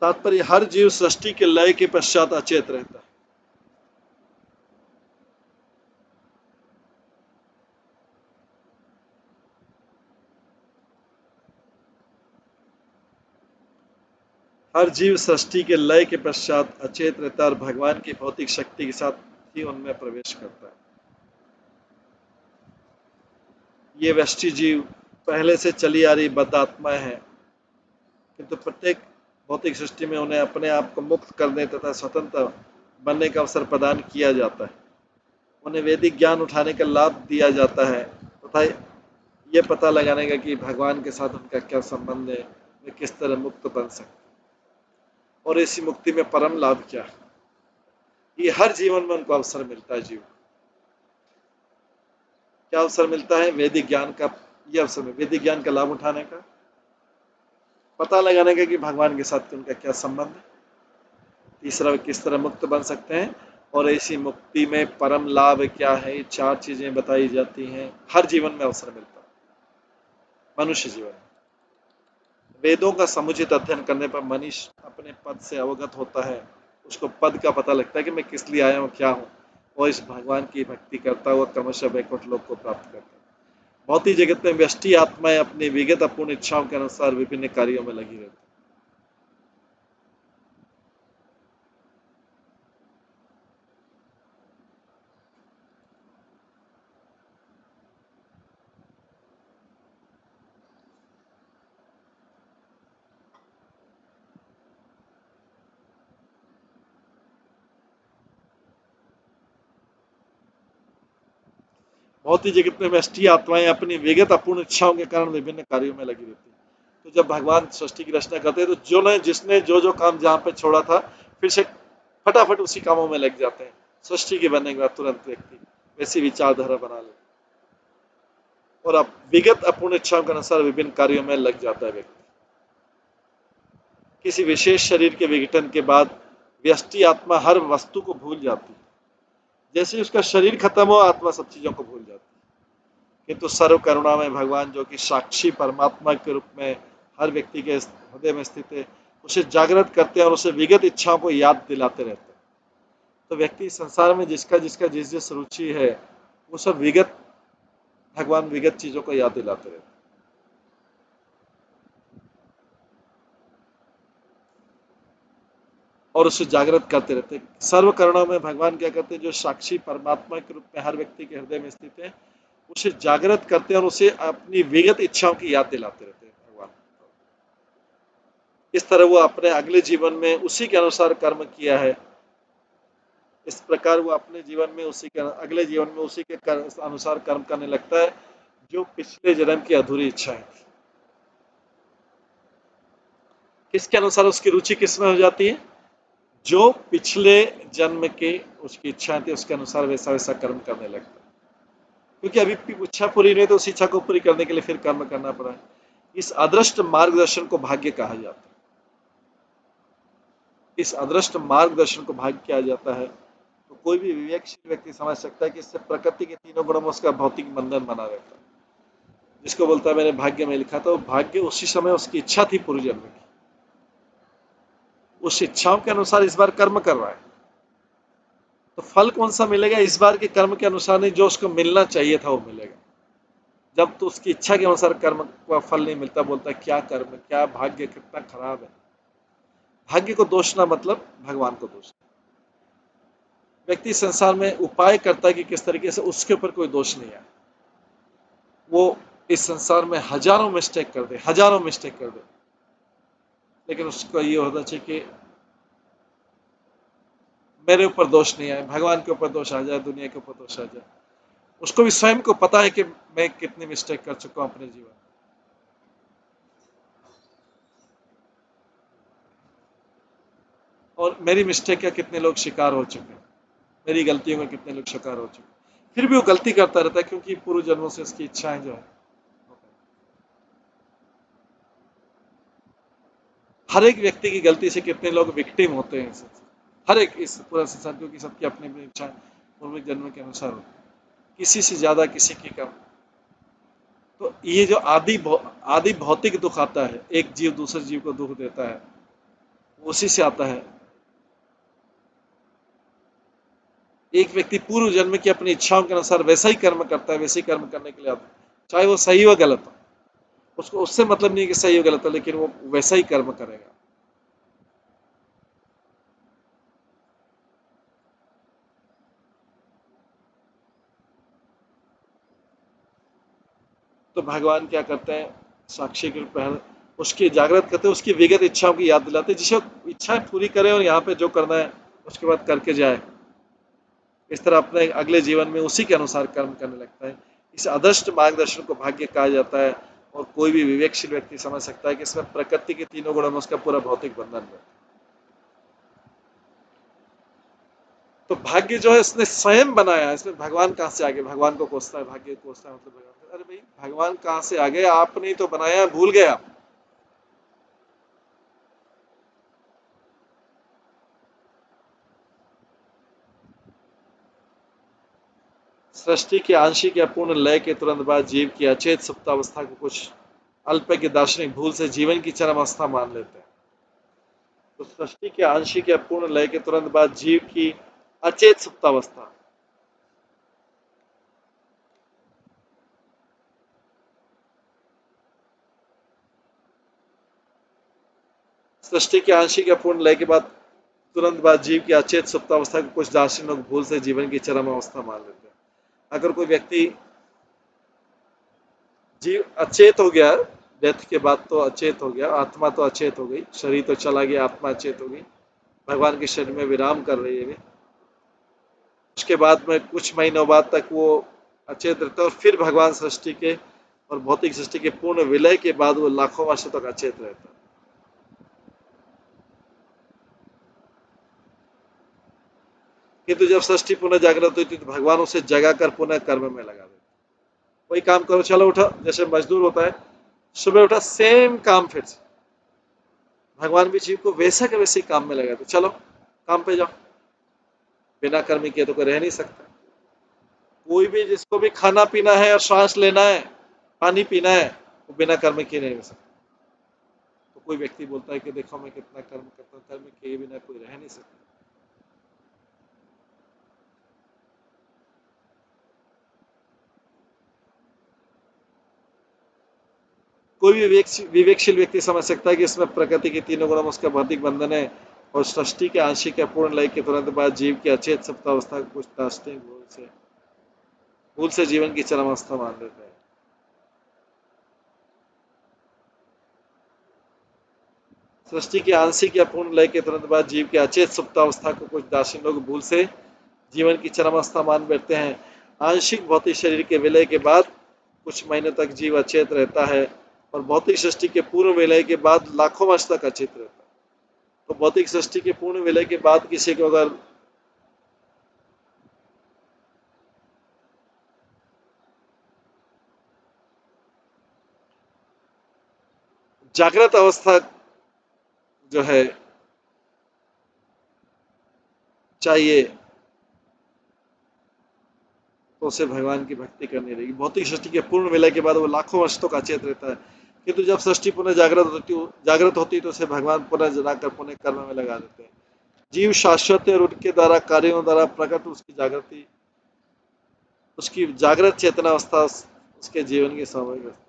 तात्पर्य हर जीव सृष्टि के लय के पश्चात अचेत रहता है। हर जीव सृष्टि के लय के पश्चात अचेत रहता है और भगवान की भौतिक शक्ति के साथ ही उनमें प्रवेश करता है। ये व्यष्टि जीव पहले से चली आ रही बद्ध आत्माएं हैं, किंतु प्रत्येक भौतिक सृष्टि में उन्हें अपने आप को मुक्त करने तथा स्वतंत्र बनने का अवसर प्रदान किया जाता है। उन्हें वैदिक ज्ञान उठाने का लाभ दिया जाता है तथा ये पता लगाने का कि भगवान के साथ उनका क्या संबंध है, वे किस तरह मुक्त बन सकते और इसी मुक्ति में परम लाभ क्या है। ये हर जीवन में उनको अवसर मिलता है। जीव क्या अवसर मिलता है? वैदिक ज्ञान का। ये अवसर में वैदिक ज्ञान का लाभ उठाने का, पता लगाने का कि भगवान के साथ उनका क्या संबंध है, तीसरा किस तरह मुक्त बन सकते हैं और ऐसी मुक्ति में परम लाभ क्या है। ये चार चीजें बताई जाती हैं। हर जीवन में अवसर मिलता है। मनुष्य जीवन में वेदों का समुचित अध्ययन करने पर मनुष्य अपने पद से अवगत होता है। उसको पद का पता लगता है कि मैं किस लिए आया हूँ, क्या हूँ, और इस भगवान की भक्ति करता हुआ क्रमशः वैकुंठ लोक को प्राप्त करता है। भौतिक जगत में व्यष्टि आत्माएं अपनी विगत अपूर्ण इच्छाओं के अनुसार विभिन्न कार्यों में लगी रहती। भौतिक जगत में व्यष्टि आत्माएं अपनी विगत अपूर्ण इच्छाओं के कारण विभिन्न कार्यों में लगी रहती है। तो जब भगवान सृष्टि की रचना करते हैं तो जो ने जिसने जो जो काम जहां पे छोड़ा था फिर से फटाफट उसी कामों में लग जाते हैं। सृष्टि के बनने के बाद तुरंत व्यक्ति वैसी विचारधारा बना ले और अब विगत अपूर्ण इच्छाओं के अनुसार विभिन्न कार्यों में लग जाता है व्यक्ति। किसी विशेष शरीर के विघटन के बाद व्यष्टि आत्मा हर वस्तु को भूल जाती है। जैसे उसका शरीर खत्म हो आत्मा सब चीजों को भूल जाती है। किंतु सर्व करुणा में भगवान जो कि साक्षी परमात्मा के रूप में हर व्यक्ति के हृदय में स्थित है, उसे जागृत करते हैं और उसे विगत इच्छाओं को याद दिलाते रहते हैं। तो व्यक्ति संसार में जिसका जिसका जिस जिस रुचि है वो सब विगत भगवान विगत चीजों को याद दिलाते रहते हैं और उसे जागृत करते रहते हैं। सर्व करुणा में भगवान क्या करते हैं? जो साक्षी परमात्मा के रूप में हर व्यक्ति के हृदय में स्थित है उसे जागृत करते हैं और उसे अपनी विगत इच्छाओं की याद दिलाते रहते हैं भगवान। इस तरह वो अपने अगले जीवन में उसी के अनुसार कर्म किया है। इस प्रकार वो अपने जीवन में उसी के अगले जीवन में उसी के अनुसार कर्म करने लगता है जो पिछले जन्म की अधूरी इच्छाएं थी। किसके अनुसार उसकी रुचि किसमें हो जाती है? जो पिछले जन्म के उसकी इच्छाएं थी उसके अनुसार वैसा वैसा कर्म करने लगता है। क्योंकि अभी इच्छा पूरी नहीं तो उस इच्छा को पूरी करने के लिए फिर कर्म करना पड़ा है। इस अदृष्ट मार्गदर्शन को भाग्य कहा जाता है। इस अदृष्ट मार्गदर्शन को भाग्य किया जाता है। तो कोई भी विवेकशील व्यक्ति समझ सकता है कि इससे प्रकृति के तीनों गुणों में उसका भौतिक बंधन बना रहता है। जिसको बोलता है मेरे भाग्य में लिखा था, वो भाग्य उसी समय उसकी इच्छा थी पूर्व जन्म की, उस इच्छाओं के अनुसार इस बार कर्म कर रहा है, तो फल कौन सा मिलेगा इस बार के कर्म के अनुसार नहीं, जो उसको मिलना चाहिए था वो मिलेगा। जब तो उसकी इच्छा के अनुसार कर्म का फल नहीं मिलता, बोलता है क्या कर्म, क्या भाग्य कितना खराब है। भाग्य को दोषना मतलब भगवान को दोष। व्यक्ति संसार में उपाय करता है कि किस तरीके से, उसके ऊपर कोई दोष नहीं है। वो इस संसार में हजारों मिस्टेक कर दे, हजारों मिस्टेक कर दे, लेकिन उसको ये होना चाहिए कि मेरे ऊपर दोष नहीं आए, भगवान के ऊपर दोष आ जाए, दुनिया के ऊपर दोष आ जाए। उसको भी स्वयं को पता है कि मैं कितनी मिस्टेक कर चुका हूं अपने जीवन में, और मेरी मिस्टेक का कितने लोग शिकार हो चुके हैं, मेरी गलतियों में कितने लोग शिकार हो चुके हैं। फिर भी वो गलती करता रहता है, क्योंकि पूर्व जन्मों से उसकी इच्छाएं जो है, हर एक व्यक्ति की गलती से कितने लोग विक्टिम होते हैं हर एक इस पूरा संसार, क्योंकि सबकी अपनी अपनी इच्छाएं पूर्व जन्म के अनुसार होती है, किसी से ज्यादा किसी की कम। तो ये जो आदि भौतिक दुख आता है, एक जीव दूसरे जीव को दुख देता है, उसी से आता है। एक व्यक्ति पूर्व जन्म की अपनी इच्छाओं के अनुसार वैसा ही कर्म करता है, वैसे ही कर्म करने के लिए आता है, चाहे वो सही हो गलत हो, उसको उससे मतलब नहीं कि सही हो गलत हो, लेकिन वो वैसा ही कर्म करेगा। तो भगवान क्या करते हैं, साक्षी के रूप में उसकी जागृत करते हैं, उसकी विगत इच्छाओं की याद दिलाते हैं, जिसे इच्छाएं पूरी करे और यहाँ पे जो करना है उसके बाद करके जाए। इस तरह अपने अगले जीवन में उसी के अनुसार कर्म करने लगता है। इस अदृष्ट मार्गदर्शन को भाग्य कहा जाता है, और कोई भी विवेकशील व्यक्ति समझ सकता है कि इसमें प्रकृति के तीनों गुणों में उसका पूरा भौतिक बंधन है। तो भाग्य जो है इसने स्वयं बनाया है, इसमें भगवान कहाँ से आ गए, भगवान को कोसता है, भाग्य को कोसता है, मतलब भगवान, अरे भाई भगवान कहाँ से आ गए, आपने ही तो बनाया, भूल गए आप। सृष्टि के आंशिक या पूर्ण लय के तुरंत बाद जीव की अचेत सुप्तावस्था को कुछ अल्पज्ञ दार्शनिक भूल से जीवन की चरम अवस्था मान लेते हैं। तो सृष्टि के आंशिक या पूर्ण लय के तुरंत बाद जीव की अचेत सुप्तावस्था, सृष्टि के आंशिक या पूर्ण लय के बाद तुरंत बाद जीव की अचेत सुप्तावस्था को कुछ दार्शनिक लोग भूल से जीवन की चरम अवस्था मान लेते हैं। अगर कोई व्यक्ति जीव अचेत हो गया, डेथ के बाद तो अचेत हो गया, आत्मा तो अचेत हो गई, शरीर तो चला गया, आत्मा अचेत हो गई, भगवान के शरीर में विराम कर रही है। उसके बाद में कुछ महीनों बाद तक वो अचेत रहता है, और फिर भगवान सृष्टि के और भौतिक सृष्टि के पूर्ण विलय के बाद वो लाखों वर्षों तक अचेत रहता है। किंतु जब सृष्टि पुनः जागृत हुई तो भगवान उसे जगाकर पुनः कर्म में लगा देते। वही काम करो, चलो उठा, जैसे मजदूर होता है, सुबह उठा सेम काम फिर से, भगवान भी जीव को वैसा के वैसे ही काम में लगा दे, चलो काम पे जाओ। बिना कर्म किए तो कोई रह नहीं सकता। कोई भी जिसको भी खाना पीना है और सांस लेना है, पानी पीना है, वो बिना कर्म किए नहीं रह सकता। तो कोई व्यक्ति बोलता है कि देखो मैं कितना कर्म करता हूँ, कर्म किए बिना कोई रह नहीं सकता। कोई भी विवेकशील व्यक्ति समझ सकता है कि इसमें प्रकृति के तीनों गुणों में उसका भौतिक बंधन है, और सृष्टि के आंशिक या पूर्ण लय के तुरंत बाद जीव की अचेत सुप्तावस्था को कुछ दार्शनिक भूल से जीवन की चरम अवस्था मान लेते हैं। सृष्टि के आंशिक या पूर्ण लय के तुरंत बाद जीव की अचेत सुप्तावस्था को कुछ दार्शनिक लोग भूल से जीवन की चरम अवस्था मान बैठते हैं। आंशिक भौतिक शरीर के विलय के बाद कुछ महीने तक जीव अचेत रहता है, और भौतिक सृष्टि के पूर्ण विलय के बाद लाखों वर्ष तक अचेत रहता है। तो भौतिक सृष्टि के पूर्ण विलय के बाद किसी को अगर जागृत अवस्था जो है चाहिए, तो उसे भगवान की भक्ति करनी रहेगी। भौतिक सृष्टि के पूर्ण विलय के बाद वो लाखों वर्ष तक अचेत रहता है, किंतु जब सृष्टि पुनः जागृत होती है तो उसे भगवान पुनः जलाकर पुनः कर्म में लगा देते हैं। जीव शाश्वत है और उनके द्वारा कार्यों द्वारा प्रकट उसकी जागृत चेतना अवस्था उसके जीवन की स्वाभाविक अवस्था।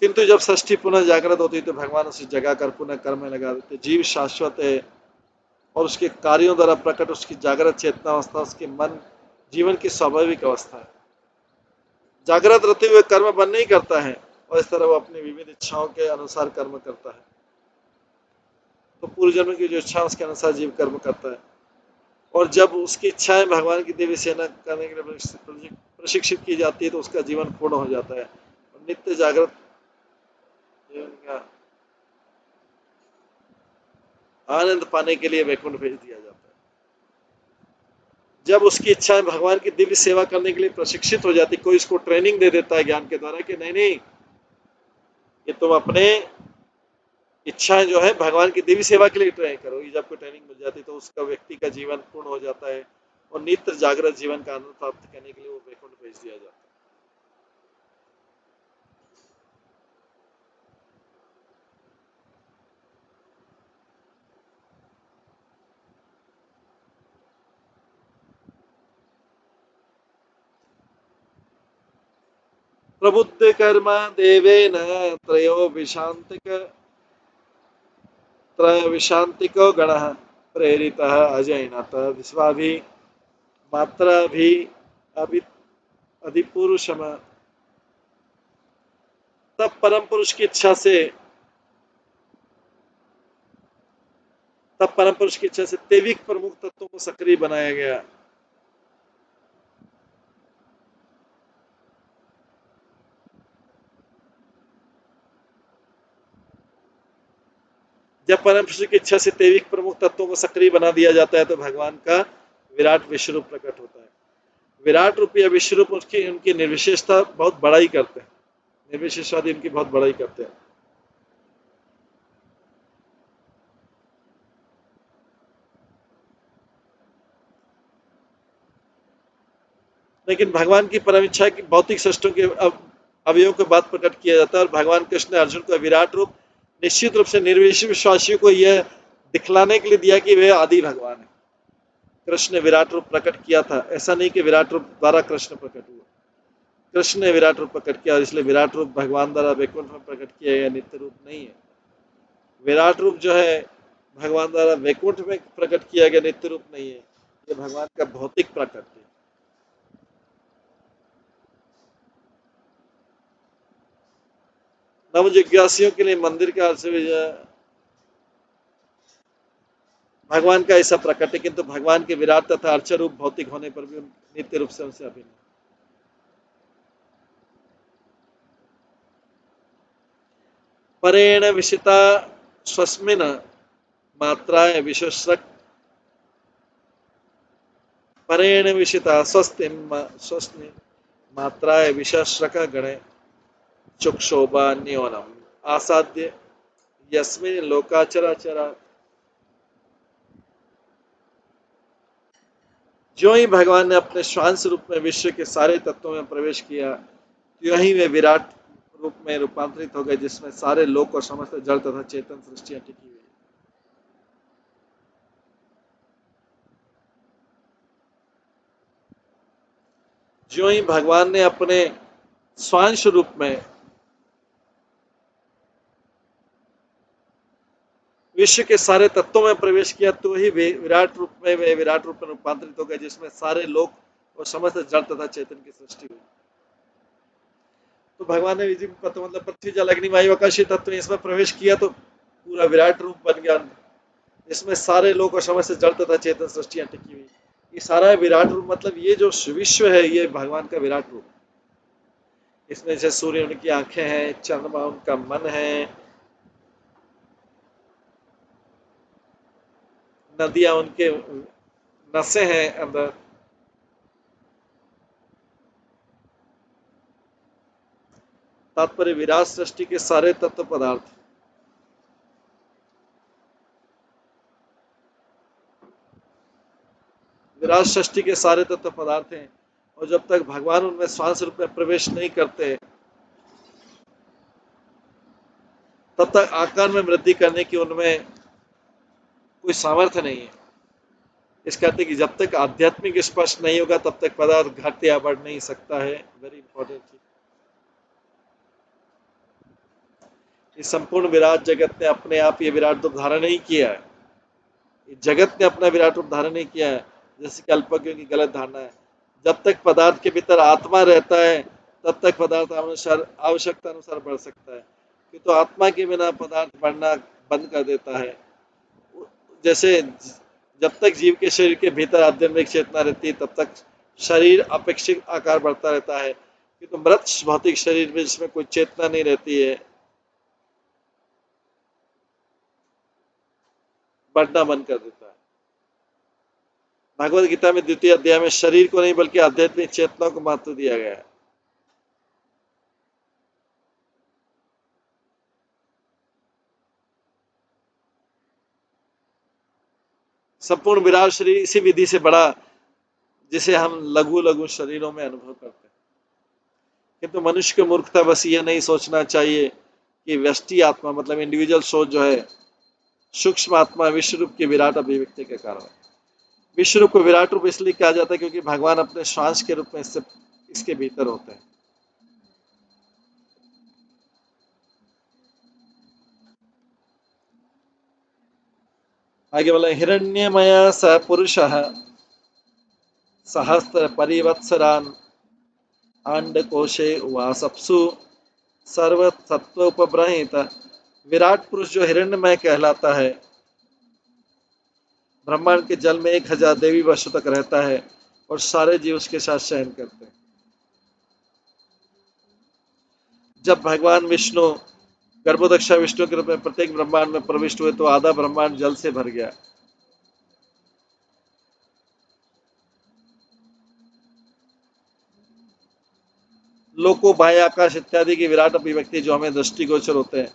किंतु जब सृष्टि पुनः जागृत होती है तो भगवान उसे जगाकर पुनः कर्म में लगा देते। जीव शाश्वत है और उसके कार्यों द्वारा प्रकट उसकी जागृत चेतना अवस्था उसके मन जीवन की स्वाभाविक अवस्था है। जागृत रहते हुए कर्म बंद नहीं करता है और इस तरह वो अपनी विविध इच्छाओं के अनुसार कर्म करता है। तो पूर्व जन्म की जो इच्छा उसके अनुसार जीव कर्म करता है, और जब उसकी इच्छाएं भगवान की देवी सेना करने के लिए प्रशिक्षित की जाती है तो उसका जीवन पूर्ण हो जाता है और नित्य जागृत जीवन का आनंद पाने के लिए वैकुंठ भेज दिया जाता है। जब उसकी इच्छाएं भगवान की दिव्य सेवा करने के लिए प्रशिक्षित हो जाती, कोई इसको ट्रेनिंग दे देता है ज्ञान के द्वारा कि नहीं नहीं, ये तुम अपने इच्छाएं जो है भगवान की देवी सेवा के लिए ट्रेन करो। ये जब कोई ट्रेनिंग मिल जाती तो उसका व्यक्ति का जीवन पूर्ण हो जाता है और नित्य जागृत जीवन का आनंद प्राप्त करने के लिए वो वैकुंठ भेज दिया जाता है। प्रबुद्ध कर्मा देवेन त्रयोविशांतिको गणः प्रेरितः अजैनत विश्वाभि मात्राभि अधिपुरुषम। तब परम पुरुष की इच्छा से तेविक प्रमुख तत्वों को सक्रिय बनाया गया। जब परम पुरुष की इच्छा से तेविक प्रमुख तत्वों को सक्रिय बना दिया जाता है तो भगवान का विराट विश्वरूप प्रकट होता है। विराट रूप या विश्वरूप उनकी निर्विशेषता बहुत बड़ाई करते हैं, निर्विशेषवादी उनकी बहुत बड़ाई करते हैं। लेकिन भगवान की परम इच्छा की भौतिक सृष्टियों के अवयवों के बाद प्रकट किया जाता है और भगवान कृष्ण ने अर्जुन को विराट रूप निश्चित रूप से निर्विश्वासियों को यह दिखलाने के लिए दिया कि वे आदि भगवान है। कृष्ण ने विराट रूप प्रकट किया था, ऐसा नहीं कि विराट रूप द्वारा कृष्ण प्रकट हुआ। कृष्ण ने विराट रूप प्रकट किया और इसलिए विराट रूप भगवान द्वारा वैकुंठ में प्रकट किया गया नित्य रूप नहीं है। विराट रूप जो है भगवान द्वारा वैकुंठ में प्रकट किया गया नित्य रूप नहीं है, ये भगवान का भौतिक प्रकट है। नव जिज्ञासियों के लिए मंदिर का अर्थ भगवान का ऐसा प्रकट है, किंतु भगवान के विराट तथा अर्च रूप भौतिक होने पर भी नित्य रूप से उनसे अभिन्न। परेण विशिता स्वस्मिन मात्राय विशस्रक परेण विशिता स्वस्मिन मात्राय विशस्रक गणे चुक्षोभा न्योनम आसाद्य यस्मिन लोकाचराचरा। जो ही भगवान ने अपने श्वांस रूप में विश्व के सारे तत्वों में प्रवेश किया, त्यों ही वे विराट रूप में रूपांतरित हो गए जिसमें सारे लोक और समस्त जड़ तथा चेतन सृष्टियां टिकी हुई। जो ही भगवान ने अपने स्वांश रूप में विश्व के सारे तत्वों में प्रवेश किया तो ही वे विराट रूप में रूपांतरित हो गए जिसमें सारे लोक और समस्त जड़ तथा चेतन की सृष्टि हुई। तो भगवान ने मतलब पृथ्वी जल अग्नि वायु आकाशीय तत्व इसमें प्रवेश किया तो पूरा विराट रूप बन गया, इसमें सारे लोक और समस्त जड़ तथा चेतन सृष्टियां टिकी हुई। ये सारा विराट रूप मतलब ये जो विश्व है ये भगवान का विराट रूप। इसमें जैसे सूर्य उनकी आंखें हैं, चंद्रमा उनका मन है, नदियां उनके नसें हैं अंदर। तात्पर्य विराट सृष्टि के सारे तत्व पदार्थ, विराट सृष्टि के सारे तत्व पदार्थ हैं, और जब तक भगवान उनमें श्वास रूप में प्रवेश नहीं करते तब तक आकार में वृद्धि करने की उनमें कोई सामर्थ्य नहीं है। इस कहते कि जब तक आध्यात्मिक स्पर्श नहीं होगा तब तक पदार्थ घट या बढ़ नहीं सकता है। वेरी इंपॉर्टेंट चीज। इस संपूर्ण विराट जगत ने अपने आप ये विराट रूप धारण नहीं किया है, जगत ने अपना विराट रूप धारण नहीं किया है, जैसे कि अल्पज्ञों की गलत धारणा है। जब तक पदार्थ के भीतर आत्मा रहता है तब तक पदार्थ अनुसार आवश्यकता अनुसार बढ़ सकता है, किंतु आत्मा के बिना पदार्थ बढ़ना बंद कर देता है। जैसे जब तक जीव के शरीर के भीतर आध्यात्मिक चेतना रहती है तब तक शरीर अपेक्षित आकार बढ़ता रहता है, किंतु मृत भौतिक शरीर में जिसमें कोई चेतना नहीं रहती है, बढ़ना बंद कर देता है। भगवद गीता में द्वितीय अध्याय में शरीर को नहीं बल्कि आध्यात्मिक चेतना को महत्व दिया गया है। संपूर्ण विराट शरीर इसी विधि से बड़ा जिसे हम लघु लघु शरीरों में अनुभव करते हैं। किंतु मनुष्य की मूर्खता बस ये नहीं सोचना चाहिए कि व्यष्टि आत्मा मतलब इंडिविजुअल सोच जो है सूक्ष्म आत्मा विश्व रूप की विराट अभिव्यक्ति के कारण है। विश्व रूप को विराट रूप इसलिए कहा जाता है क्योंकि भगवान अपने श्वास के रूप में इसके भीतर होते हैं। आगे बोला हिरण्यमय स पुरुष सहस्त्र परिवत्सरान अंडकोशे वासप्सु सर्व तत्व उपब्रहित। विराट पुरुष जो हिरण्यमय कहलाता है ब्रह्मांड के जल में 1000 देवी वर्षों तक रहता है और सारे जीव उसके साथ शयन करते हैं। जब भगवान विष्णु गर्भोदक्षा विष्णु के रूप में प्रत्येक ब्रह्मांड में प्रविष्ट हुए तो आधा ब्रह्मांड जल से भर गया। लोको बाह्य आकाश इत्यादि की विराट अभिव्यक्ति जो हमें दृष्टिगोचर होते हैं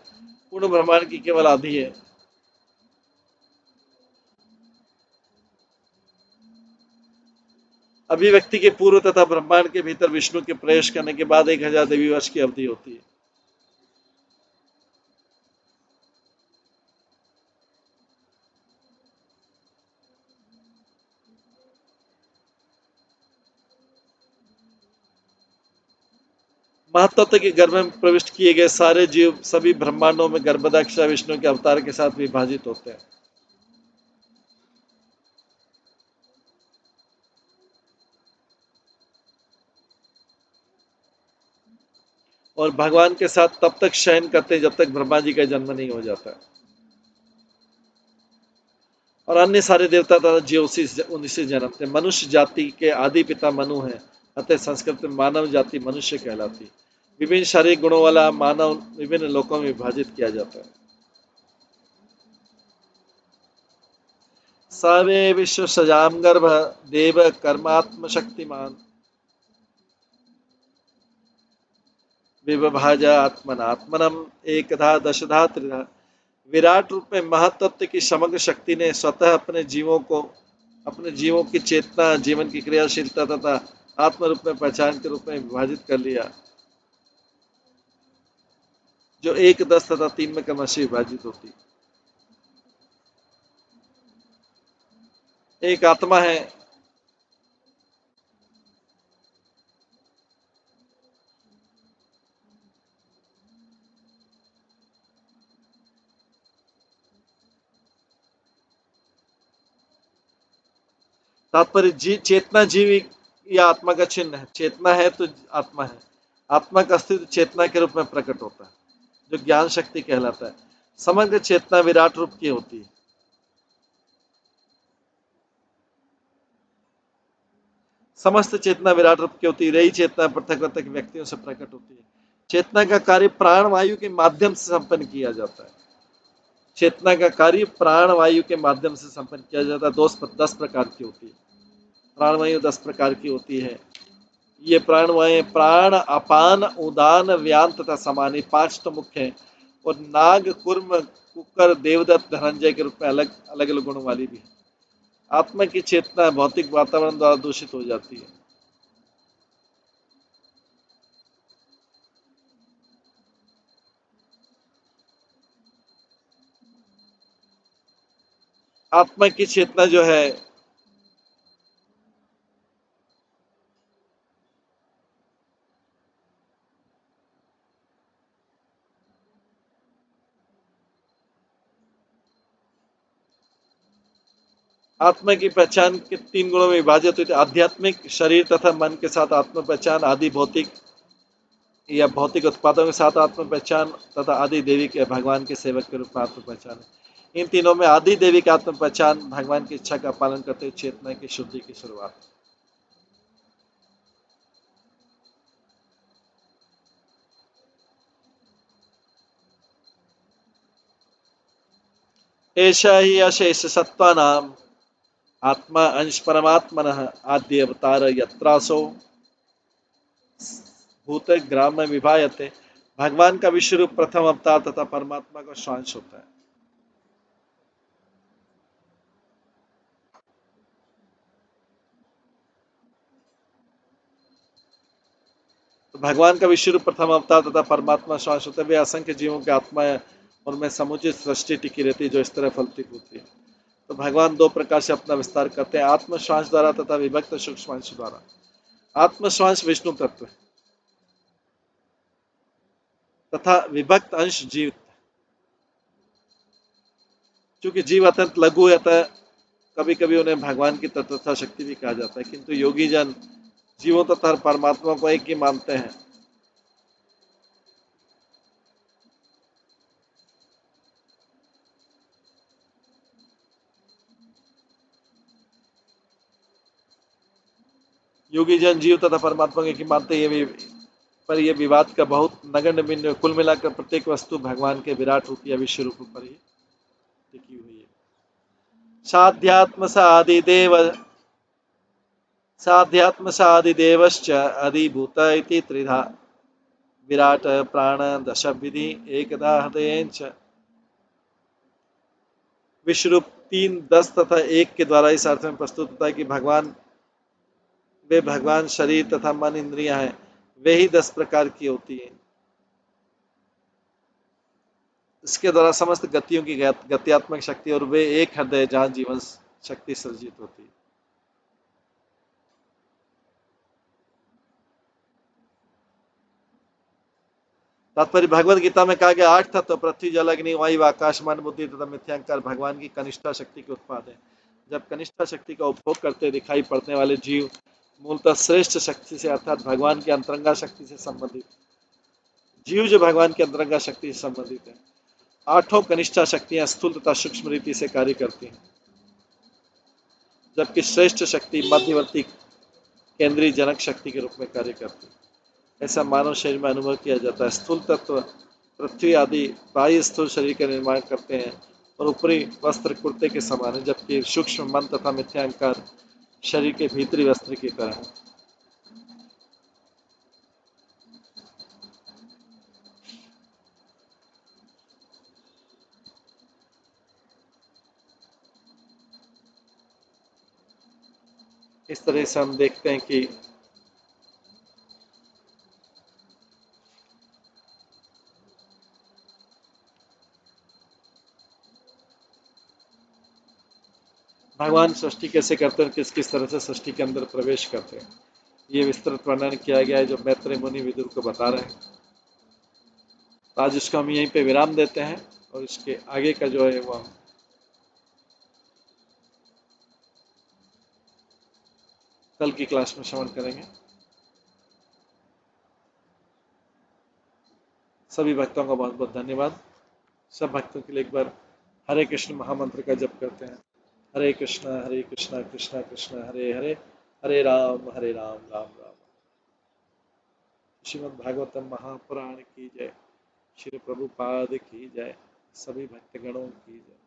पूर्ण ब्रह्मांड की केवल आधी है। अभिव्यक्ति के पूर्व तथा ब्रह्मांड के भीतर विष्णु के प्रवेश करने के बाद 1000 देवी वर्ष की अवधि होती है। महतत्व के गर्भ में प्रविष्ट किए गए सारे जीव सभी ब्रह्मांडों में गर्भदक्षा विष्णु के अवतार के साथ विभाजित होते हैं। और भगवान के साथ तब तक शयन करते हैं जब तक ब्रह्मा जी का जन्म नहीं हो जाता। और अन्य सारे देवता तथा जीव उन्हीं से जन्मते। मनुष्य जाति के आदि पिता मनु है, अतः संस्कृत में मानव जाति मनुष्य कहलाती। विभिन्न शारीरिक गुणों वाला मानव विभिन्न लोकों में विभाजित किया जाता है। सर्वे विश्व सजाम गर्भ देव कर्मात्म शक्तिमान विभाजा आत्मनात्मनम एकधा दशधा त्रिधा। विराट रूप में महतत्व की समग्र शक्ति ने स्वतः अपने जीवों की चेतना जीवन की क्रियाशीलता तथा आत्म रूप में पहचान के रूप में विभाजित कर लिया, जो 1, 10 तथा 3 में क्रमशः विभाजित होती। एक आत्मा है तात्पर्य चेतना जीव या आत्मा का चिन्ह है। चेतना है तो आत्मा है। आत्मा का अस्तित्व चेतना के रूप में प्रकट होता है जो ज्ञान शक्ति कहलाता है। समग्र चेतना विराट रूप की होती है। समस्त चेतना विराट रूप की होती है, रही चेतना पृथक पृथक व्यक्तियों से प्रकट होती है। चेतना का कार्य प्राण वायु के माध्यम से संपन्न किया जाता है। चेतना का कार्य प्राण वायु के माध्यम से संपन्न किया जाता है। 10 प्रकार की होती है। प्राण वायु 10 प्रकार की होती है। ये प्राण वायु प्राण, अपान, उदान, व्यान तथा समानी 5 तो मुख्य हैं, और नाग, कुर्म, कुकर, देवदत्त, धनंजय के रूप में अलग अलग गुणों वाली भी है। आत्मा की चेतना भौतिक वातावरण द्वारा दूषित हो जाती है। आत्मा की चेतना जो है आत्मा की पहचान के 3 गुणों में विभाजित होती है। आध्यात्मिक, शरीर तथा मन के साथ आत्म पहचान, आदि भौतिक या भौतिक उत्पादों के साथ आत्म पहचान तथा आदि देवी के भगवान के सेवक के रूप में आत्म पहचान है। इन तीनों में आदि देवी का आत्म पहचान भगवान की इच्छा का पालन करते हुए चेतना की शुद्धि की शुरुआत। ऐसा ही अशेष सत्वा नाम आत्मा अंश परमात्मन आद्य अवतार यत्रासो भूत ग्राम में विभायते। भगवान का विश्व रूप प्रथम अवतार तथा परमात्मा का स्वांश होता है। तो भगवान का विश्व रूप प्रथम अवतार तथा परमात्मा स्वांश होता है। वे असंख्य जीवों की आत्मा है, उनमें समुचित सृष्टि टिकी रहती है जो इस तरह फलती होती है। तो भगवान 2 प्रकार से अपना विस्तार करते हैं, आत्म श्वास द्वारा तथा विभक्त सूक्ष्म अंश द्वारा। आत्म श्वास विष्णु तत्व तथा विभक्त अंश जीव। चूंकि जीव अत्यंत लघु है, अतः कभी कभी उन्हें भगवान की तत्वता शक्ति भी कहा जाता है, किंतु योगी जन जीवों तथा परमात्मा को एक ही मानते हैं। योगी जन जीव तथा परमात्मा को एक ही मानते हैं। ये पर यह विवाद का बहुत नगण्य बिंदु। कुल मिलाकर प्रत्येक वस्तु भगवान के विराट रूप या विश्व रूप पर ही टिकी हुई है। साध्यात्म सादिदेव साध्यात्म सादिदेवश्च अधिभूत इति त्रिधा विराट प्राण दश विधि एकदा हृदयेच। विश्व रूप 3, 10 तथा 1 के द्वारा इस अर्थ में प्रस्तुत होता है कि वे भगवान शरीर तथा मन इंद्रियां हैं, वे ही 10 प्रकार की होती हैं। इसके द्वारा समस्त गतियों की गत्यात्मक शक्ति, और वे एक हृदय जहां जीवन शक्ति सृजित होती है। तात्पर्य भगवत गीता में कहा गया 8 तत्व पृथ्वी जल अग्नि वायु आकाश मन बुद्धि तथा मिथ्यांकार भगवान की कनिष्ठा शक्ति के उत्पाद है। जब कनिष्ठा शक्ति का उपभोग करते दिखाई पड़ने वाले जीव मूलतः श्रेष्ठ शक्ति से अर्थात भगवान की अंतरंगा शक्ति से संबंधित जीव जो भगवान की अंतरंगा शक्ति से संबंधित है। 8 कनिष्ठा शक्तियां स्थूल तथा सूक्ष्म रीति से कार्य करती हैं, जबकि श्रेष्ठ शक्ति मध्यवर्ती केंद्रीय जनक शक्ति के रूप में कार्य करती है। ऐसा मानव शरीर में अनुभव किया जाता है। स्थूल तत्व पृथ्वी आदि बाह्य स्थूल शरीर का निर्माण करते हैं और ऊपरी वस्त्र कुर्ते के समान है, जबकि सूक्ष्म मन तथा मिथ्यांकार शरीर के भीतरी वस्त्र की तरह है। इस तरह से हम देखते हैं कि भगवान सृष्टि कैसे करते हैं, किस किस तरह से सृष्टि के अंदर प्रवेश करते हैं, ये विस्तृत वर्णन किया गया है जो मैत्रेय मुनि विदुर को बता रहे हैं। आज इसको हम यहीं पे विराम देते हैं और इसके आगे का जो है वो हम कल की क्लास में श्रवण करेंगे। सभी भक्तों का बहुत बहुत धन्यवाद। सब भक्तों के लिए एक बार हरे कृष्ण महामंत्र का जप करते हैं। हरे कृष्णा कृष्णा कृष्णा हरे हरे, हरे राम राम राम। श्रीमद् भागवतम महापुराण की जय। श्री प्रभुपाद की जय। सभी भक्तगणों की जय।